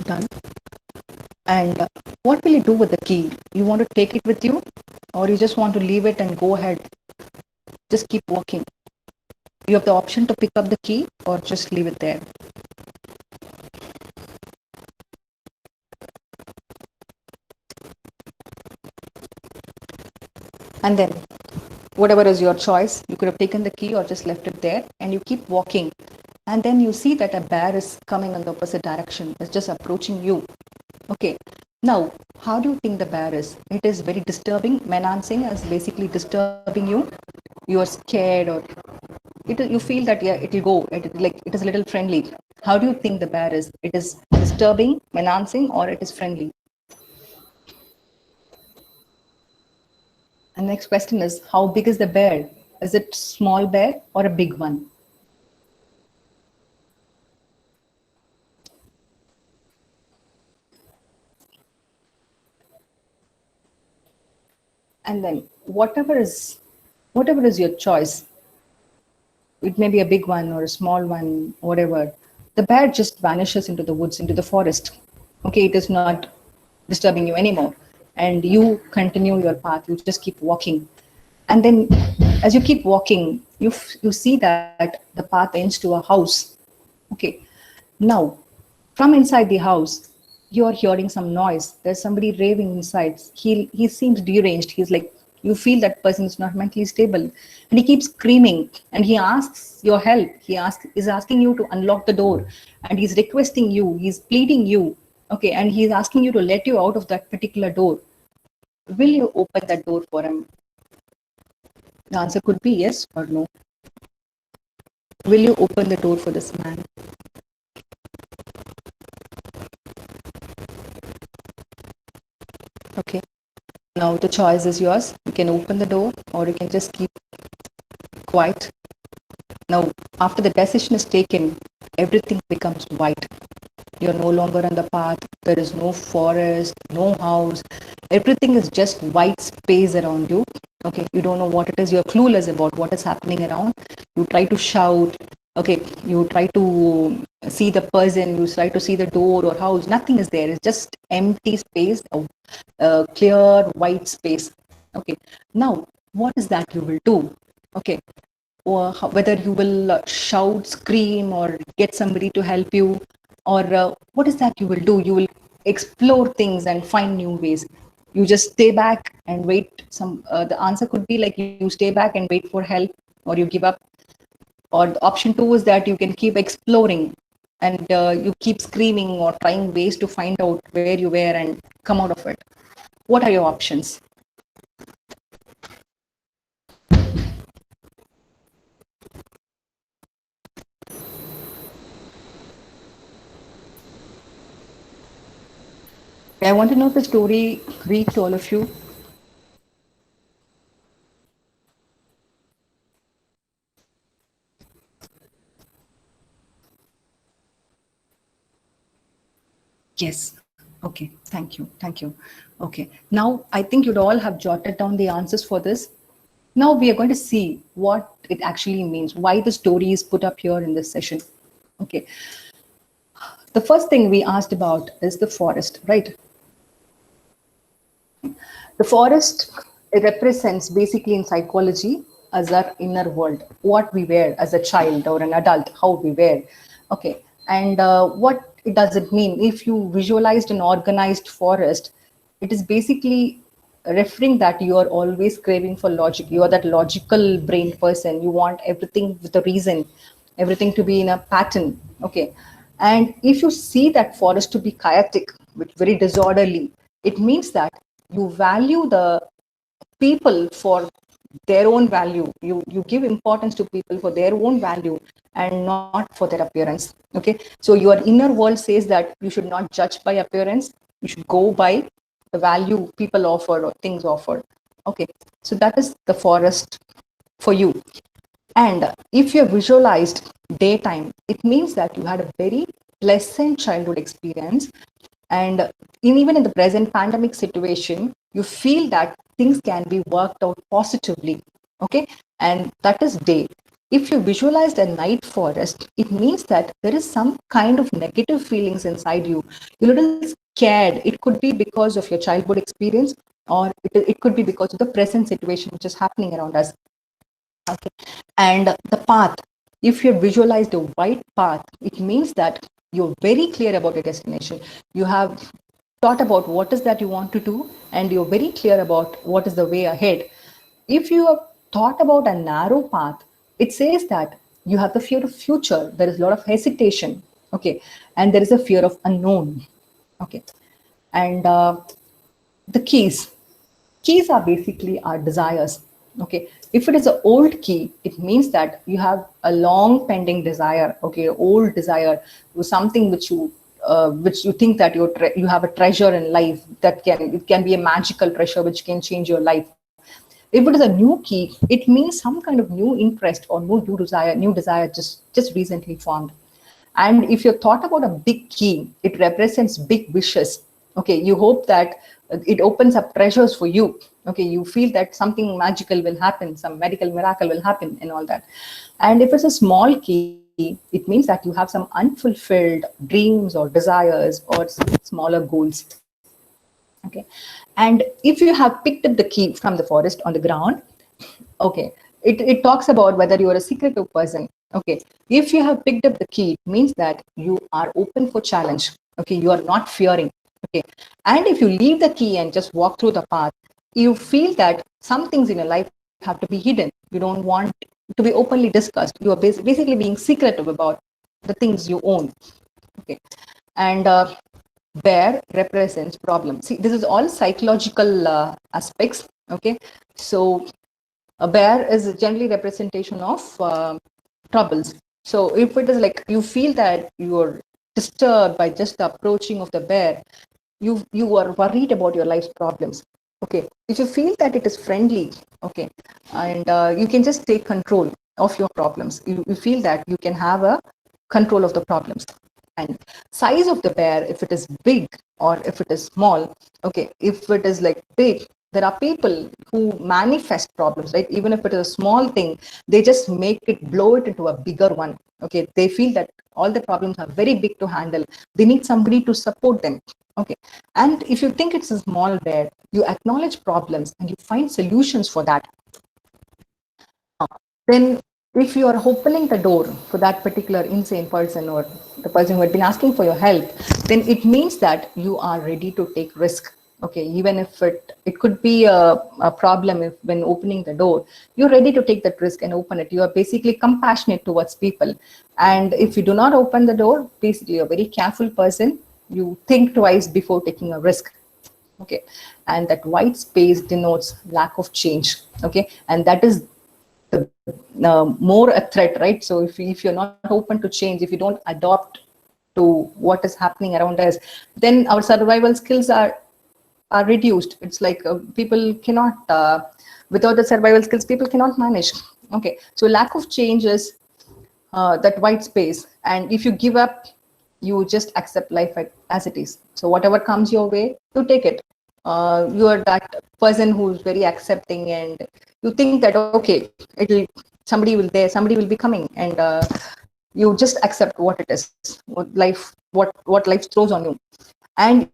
Done. And what will you do with the key? You want to take it with you, or you just want to leave it and go ahead? Just keep walking. You have the option to pick up the key or just leave it there. And then, whatever is your choice, you could have taken the key or just left it there, and you keep walking. And then you see that a bear is coming in the opposite direction. It's just approaching you. Okay. Now, how do you think the bear is? It is very disturbing. Menacing is basically disturbing you. You are scared, or you feel that it will go. It is a little friendly. How do you think the bear is? It is disturbing, menacing, or it is friendly? And next question is, how big is the bear? Is it small bear or a big one? And then whatever is your choice, it may be a big one or a small one, whatever, the bear just vanishes into the woods, into the forest. Okay, it is not disturbing you anymore. And you continue your path, you just keep walking. And then as you keep walking, you see that the path ends to a house. Okay, now from inside the house, you're hearing some noise. There's somebody raving inside. He seems deranged. He's like, you feel that person is not mentally stable. And he keeps screaming and he asks your help. He's asking you to unlock the door and he's requesting you, he's pleading you. Okay, and he's asking you to let you out of that particular door. Will you open that door for him? The answer could be yes or no. Will you open the door for this man? Okay. Now the choice is yours. You can open the door or you can just keep quiet. Now, after the decision is taken, everything becomes white. You're no longer on the path. There is no forest, no house. Everything is just white space around you. Okay, you don't know what it is. You're clueless about what is happening around. You try to shout. Okay, you try to see the person. You try to see the door or house. Nothing is there. It's just empty space, a clear white space. Okay, now what is that you will do? Okay, or whether you will shout, scream, or get somebody to help you, or what is that you will do? You will explore things and find new ways. You just stay back and wait. The answer could be like you stay back and wait for help, or you give up. Or the option 2 is that you can keep exploring and you keep screaming or trying ways to find out where you were and come out of it. What are your options? I want to know if the story reached all of you. Yes. Okay. Thank you. Thank you. Okay. Now, I think you'd all have jotted down the answers for this. Now we are going to see what it actually means, why the story is put up here in this session. Okay. The first thing we asked about is the forest, right? The forest, it represents basically in psychology as our inner world, what we were as a child or an adult, how we were. Okay. And what does it mean? If you visualized an organized forest, it is basically referring that you are always craving for logic. You are that logical brain person. You want everything with a reason, everything to be in a pattern. Okay. And if you see that forest to be chaotic, which very disorderly, it means that you value the people for their own value. You give importance to people for their own value and not for their appearance. Okay. So your inner world says that you should not judge by appearance. You should go by the value people offer or things offered. Okay. So that is the forest for you. And if you visualized daytime, it means that you had a very pleasant childhood experience. And even in the present pandemic situation, you feel that things can be worked out positively. Okay. And that is day. If you visualized a night forest, it means that there is some kind of negative feelings inside you. You're a little scared. It could be because of your childhood experience, or it could be because of the present situation which is happening around us. Okay. And the path, if you visualize the white path, it means that you're very clear about your destination. You have thought about what is that you want to do, and you're very clear about what is the way ahead. If you have thought about a narrow path, it says that you have the fear of future. There is a lot of hesitation. Okay. And there is a fear of unknown. Okay. And the keys are basically our desires. Okay. If it is an old key, it means that you have a long pending desire. Okay. Old desire was something which you think that you have a treasure in life that it can be a magical treasure which can change your life. If it is a new key, it means some kind of new interest or new desire just recently formed. And if you thought about a big key, it represents big wishes. Okay, you hope that it opens up treasures for you. Okay, you feel that something magical will happen, some medical miracle will happen and all that. And if it's a small key, it means that you have some unfulfilled dreams or desires or smaller goals. Okay. And if you have picked up the key from the forest on the ground, okay, it talks about whether you are a secretive person. Okay. If you have picked up the key, it means that you are open for challenge. Okay. You are not fearing. Okay. And if you leave the key and just walk through the path, you feel that some things in your life have to be hidden. You don't want to be openly discussed. You are basically being secretive about the things you own. Okay. And bear represents problems. See, this is all psychological aspects. Okay. So a bear is generally representation of troubles. So if it is like you feel that you're disturbed by just the approaching of the bear, you are worried about your life's problems. Okay. If you feel that it is friendly, okay, and you can just take control of your problems. You feel that you can have a control of the problems. And size of the bear, if it is big or if it is small, okay, if it is like big, there are people who manifest problems, right? Even if it is a small thing, they just make it, blow it into a bigger one. Okay, they feel that all the problems are very big to handle. They need somebody to support them. Okay, and if you think it's a small bear, you acknowledge problems and you find solutions for that. Then if you are opening the door for that particular insane person or the person who had been asking for your help, then it means that you are ready to take risk. Okay, even if it could be a problem if when opening the door, you're ready to take that risk and open it. You are basically compassionate towards people. And if you do not open the door, basically you're a very careful person. You think twice before taking a risk. Okay, and that white space denotes lack of change. Okay, and that is more a threat, right? So if you're not open to change, if you don't adopt to what is happening around us, then our survival skills are reduced. It's like people cannot, without the survival skills, people cannot manage. Okay, so lack of change is that white space, and if you give up, you just accept life as it is. So whatever comes your way, you take it. You are that person who's very accepting, and you think that okay, somebody will be coming, and you just accept what it is, what life throws on you. And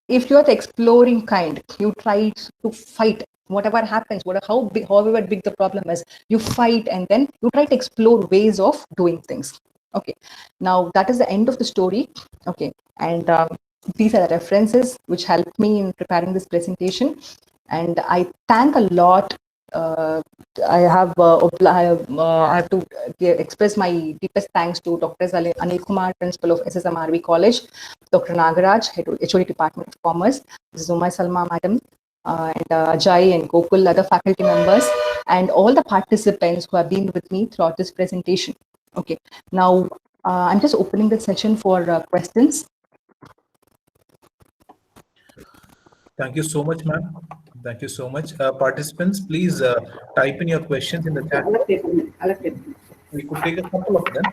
if you're the exploring kind, you try to fight whatever happens, however big the problem is, you fight, and then you try to explore ways of doing things. Okay, now that is the end of the story. Okay, and these are the references which helped me in preparing this presentation, and I thank a lot. I have to express my deepest thanks to Dr. Anil Kumar, Principal of SSMRV College, Dr. Nagaraj, HOD Department of Commerce, Zuma Salma Madam, and Ajay and Gokul, other faculty members, and all the participants who have been with me throughout this presentation. Okay, now I'm just opening the session for questions. Thank you so much, ma'am. Thank you so much. Participants, please type in your questions in the chat. We could take a couple of them.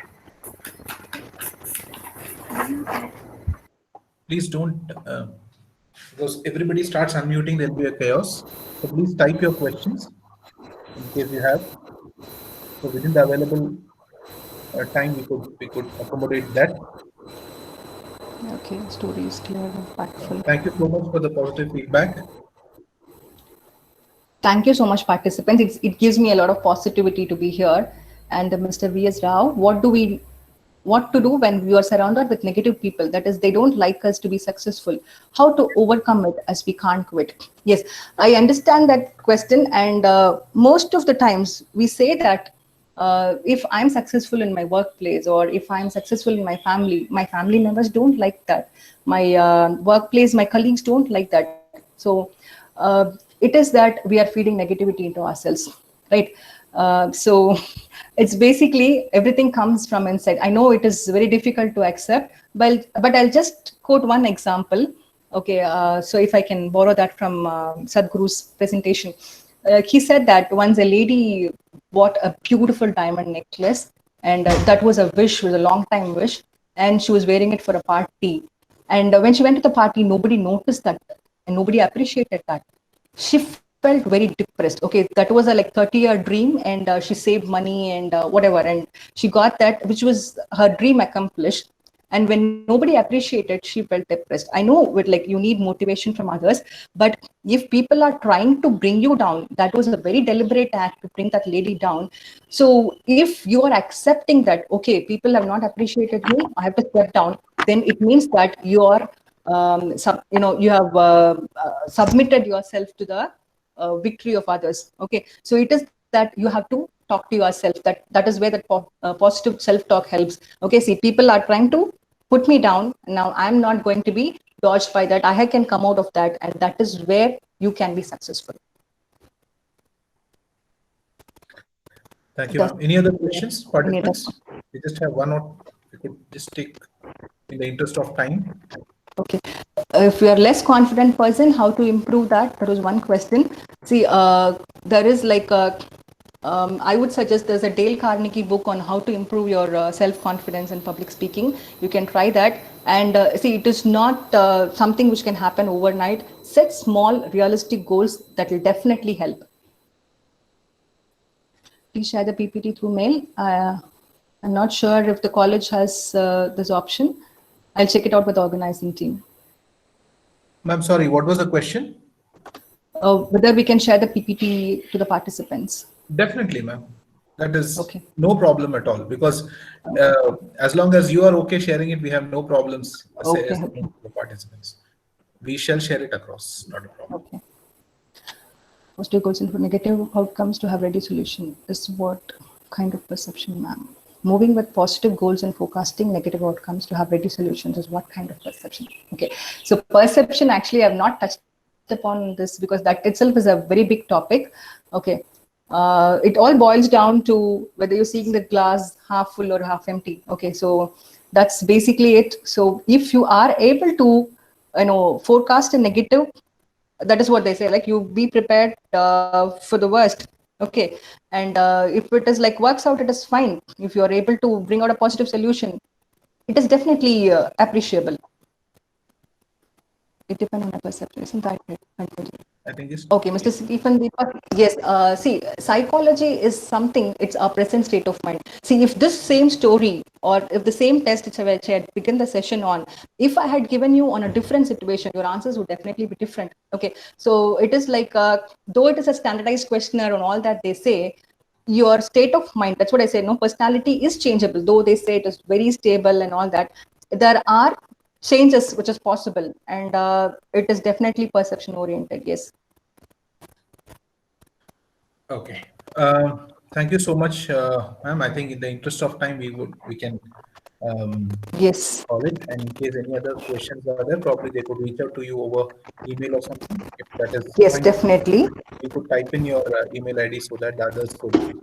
Please don't, because everybody starts unmuting, there'll be a chaos. So please type your questions in case you have. So within the available time, we could accommodate that. Okay, story is clear and factful. Thank you so much for the positive feedback. Thank you so much, participants. It gives me a lot of positivity to be here. And Mr. V.S. Rao, what to do when we are surrounded with negative people? That is, they don't like us to be successful. How to overcome it as we can't quit? Yes, I understand that question. And most of the times we say that if I'm successful in my workplace, or if I'm successful in my family members don't like that. My workplace, my colleagues don't like that. So it is that we are feeding negativity into ourselves, right? So it's basically everything comes from inside. I know it is very difficult to accept, but I'll just quote one example. Okay, so if I can borrow that from Sadhguru's presentation. He said that once a lady bought a beautiful diamond necklace, and that was a wish, was a long time wish, and she was wearing it for a party. And when she went to the party, nobody noticed that, and nobody appreciated that. She felt very depressed. Okay, that was a like 30-year dream, and she saved money and whatever, and she got that, which was her dream accomplished. And when nobody appreciated, she felt depressed. I know with like you need motivation from others, but if people are trying to bring you down, that was a very deliberate act to bring that lady down. So if you are accepting that, okay, people have not appreciated me, I have to step down, then it means that you are, you have submitted yourself to the victory of others. Okay, so it is that you have to talk to yourself. That is where that positive self-talk helps. Okay, see, people are trying to put me down. Now I'm not going to be dodged by that. I can come out of that, and that is where you can be successful. Thank you, ma'am. Any other questions, participants? We just have one, or we could just take in the interest of time. Okay. If you are less confident person, how to improve that? That was one question. See, there is like a, I would suggest there's a Dale Carnegie book on how to improve your self-confidence in public speaking. You can try that. And see, it is not something which can happen overnight. Set small, realistic goals that will definitely help. Please share the PPT through mail. I'm not sure if the college has this option. I'll check it out with the organizing team. Ma'am, sorry, what was the question? Whether we can share the PPT to the participants. Definitely, ma'am. That is okay. No problem at all, because as long as you are okay sharing it, we have no problems to the participants. We shall share it across, not a problem. Okay. Positive goals and for negative outcomes to have ready solution is what kind of perception, ma'am? Moving with positive goals and forecasting negative outcomes to have ready solutions is what kind of perception? Okay, so perception, actually I've not touched upon this because that itself is a very big topic. Okay, it all boils down to whether you're seeing the glass half full or half empty. Okay, so That's basically it. So if you are able to, forecast a negative, that is what they say, like you be prepared for the worst. Okay. And if it is like works out, it is fine. If you are able to bring out a positive solution, it is definitely appreciable. It depends on the perception, isn't that right? I think it's Okay, Mr. Stephen Deepak. Yes, see, psychology is something, it's our present state of mind. See, if this same story or if the same test which I had begin the session on, if I had given you on a different situation, your answers would definitely be different. Okay, so it is like, though it is a standardized questionnaire and all that they say, your state of mind, that's what I say, no, personality is changeable, though they say it is very stable and all that. There are changes which is possible, and it is definitely perception oriented. Yes. okay. Thank you so much, ma'am. I think in the interest of time, we can Yes. call it. And in case any other questions are there, probably they could reach out to you over email or something. If that is Yes, fine, definitely. you could type in your email ID so that the others could.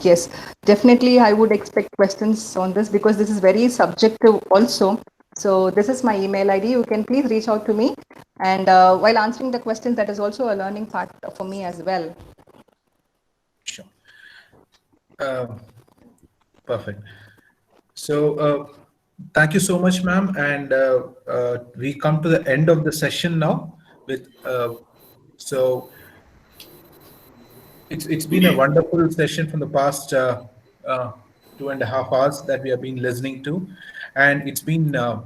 Yes, definitely. I would expect questions on this because this is very subjective also. So this is my email ID. You can please reach out to me. And while answering the questions, that is also a learning part for me as well. Sure. Perfect. So thank you so much, ma'am. And we come to the end of the session now. So it's been a wonderful session from the past 2.5 hours that we have been listening to, and it's been a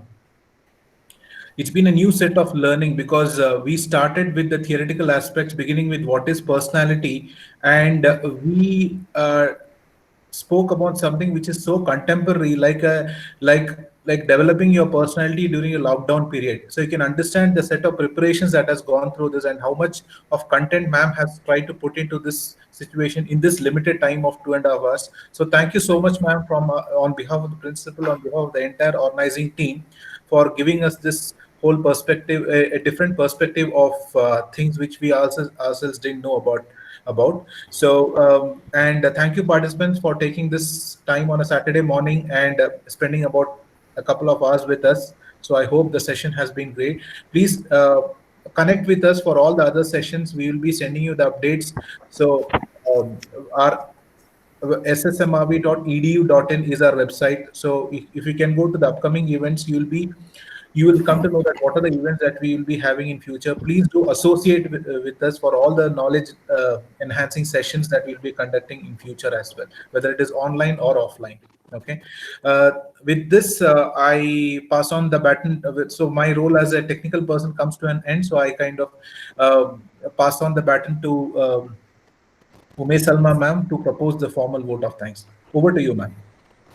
new set of learning because we started with the theoretical aspects, beginning with what is personality, and we spoke about something which is so contemporary, like developing your personality during a lockdown period. So you can understand the set of preparations that has gone through this and how much of content ma'am has tried to put into this situation in this limited time of 2.5 hours. So thank you so much, ma'am, from on behalf of the principal, on behalf of the entire organizing team, for giving us this whole perspective, a different perspective of things which we ourselves didn't know about. So and thank you participants for taking this time on a Saturday morning and spending about a couple of hours with us. So I hope the session has been great. Please connect with us for all the other sessions. We will be sending you the updates. So our ssmrv.edu.in is our website. So if you can go to the upcoming events, you will come to know that what are the events that we will be having in future. Please do associate with us for all the knowledge enhancing sessions that we'll be conducting in future as well, whether it is online or offline. Okay. With this, I pass on the baton. So my role as a technical person comes to an end. So I kind of pass on the baton to Ume Salma ma'am to propose the formal vote of thanks. Over to you, ma'am.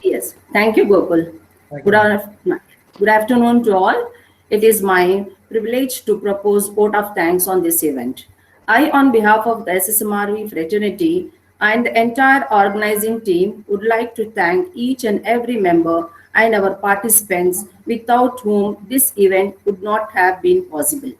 Yes, thank you, Gokul. Thank you, Good, ma'am. good afternoon to all. It is my privilege to propose vote of thanks on this event. I, on behalf of the SSMRV fraternity and the entire organizing team, would like to thank each and every member and our participants, without whom this event would not have been possible.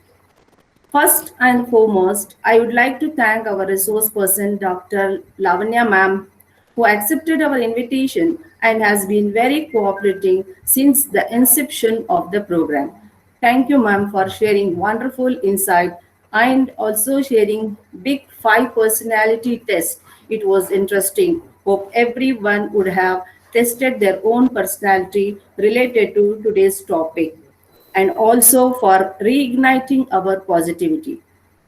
First and foremost, I would like to thank our resource person, Dr. Lavanya ma'am, who accepted our invitation and has been very cooperating since the inception of the program. Thank you, ma'am, for sharing wonderful insight and also sharing big 5 personality test. It was interesting. Hope everyone would have tested their own personality related to today's topic, and also for reigniting our positivity.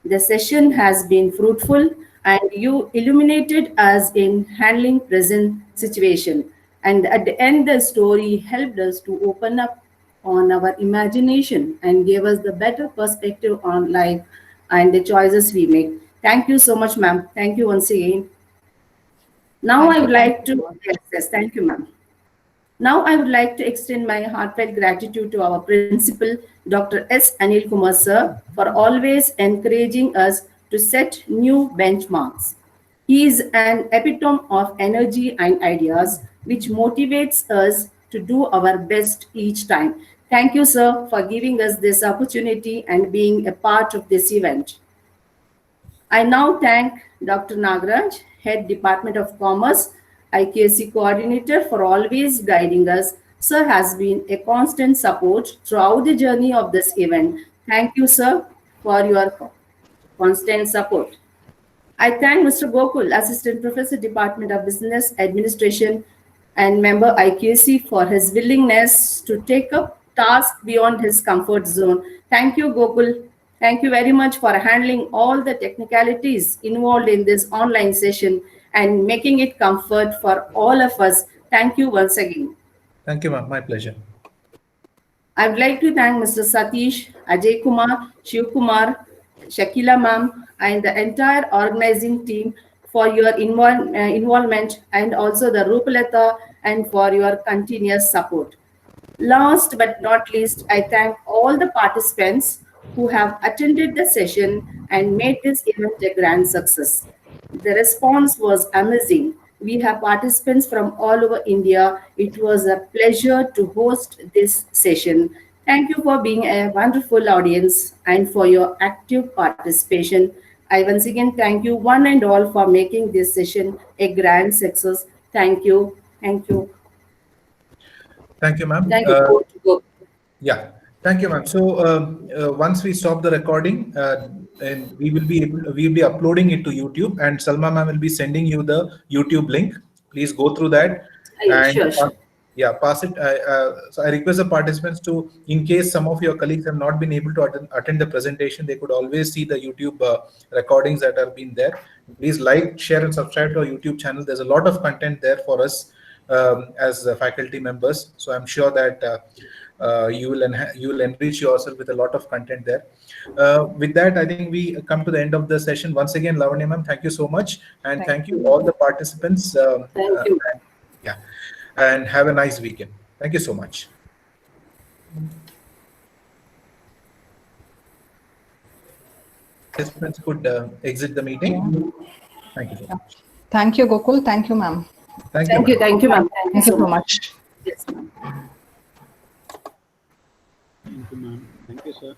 The session has been fruitful and you illuminated us in handling present situation. And at the end, the story helped us to open up on our imagination and gave us the better perspective on life and the choices we make. Thank you so much, ma'am. Thank you once again. Now Thank I you. would Thank like you. to, yes, thank you, ma'am. Now, I would like to extend my heartfelt gratitude to our principal, Dr. S. Anil Kumar sir, for always encouraging us to set new benchmarks. He is an epitome of energy and ideas, which motivates us to do our best each time. Thank you, sir, for giving us this opportunity and being a part of this event. I now thank Dr. Nagaraj, Head Department of Commerce, IKC Coordinator, for always guiding us Sir has been a constant support throughout the journey of this event. Thank you, sir, for your constant support. I thank Mr. Gokul, Assistant Professor, Department of Business Administration and member IQC for his willingness to take up tasks beyond his comfort zone. Thank you, Gokul. Thank you very much for handling all the technicalities involved in this online session and making it comfort for all of us. Thank you once again. Thank you, ma'am. My pleasure. I would like to thank Mr. Satish, Ajay Kumar, Shiv Kumar, Shakila ma'am, and the entire organizing team for your involvement, and also the Rupalata and for your continuous support. Last but not least, I thank all the participants who have attended the session and made this event a grand success. The response was amazing. We have participants from all over India. It was a pleasure to host this session. Thank you for being a wonderful audience and for your active participation. I once again thank you one and all for making this session a grand success. Thank you. Thank you. Thank you, ma'am. Thank you. Yeah, thank you, ma'am. So once we stop the recording, and we will be uploading it to YouTube, and Salma ma'am will be sending you the YouTube link. Please go through that. Sure. Yeah, pass it. So I request the participants to, in case some of your colleagues have not been able to attend the presentation, they could always see the YouTube recordings that have been there. Please like, share, and subscribe to our YouTube channel. There's a lot of content there for us as faculty members. So I'm sure that you will enrich yourself with a lot of content there. With that, I think we come to the end of the session. Once again, Lavanya ma'am, thank you so much, and thank you all the participants. Thank you. Yeah, and have a nice weekend. Thank you so much. Participants could exit the meeting. Thank you so much. Thank you, Gokul. Thank you, ma'am. Thank you. Thank you, ma'am. Thank you so much. Yes, ma'am. Thank you, ma'am. Thank you, sir.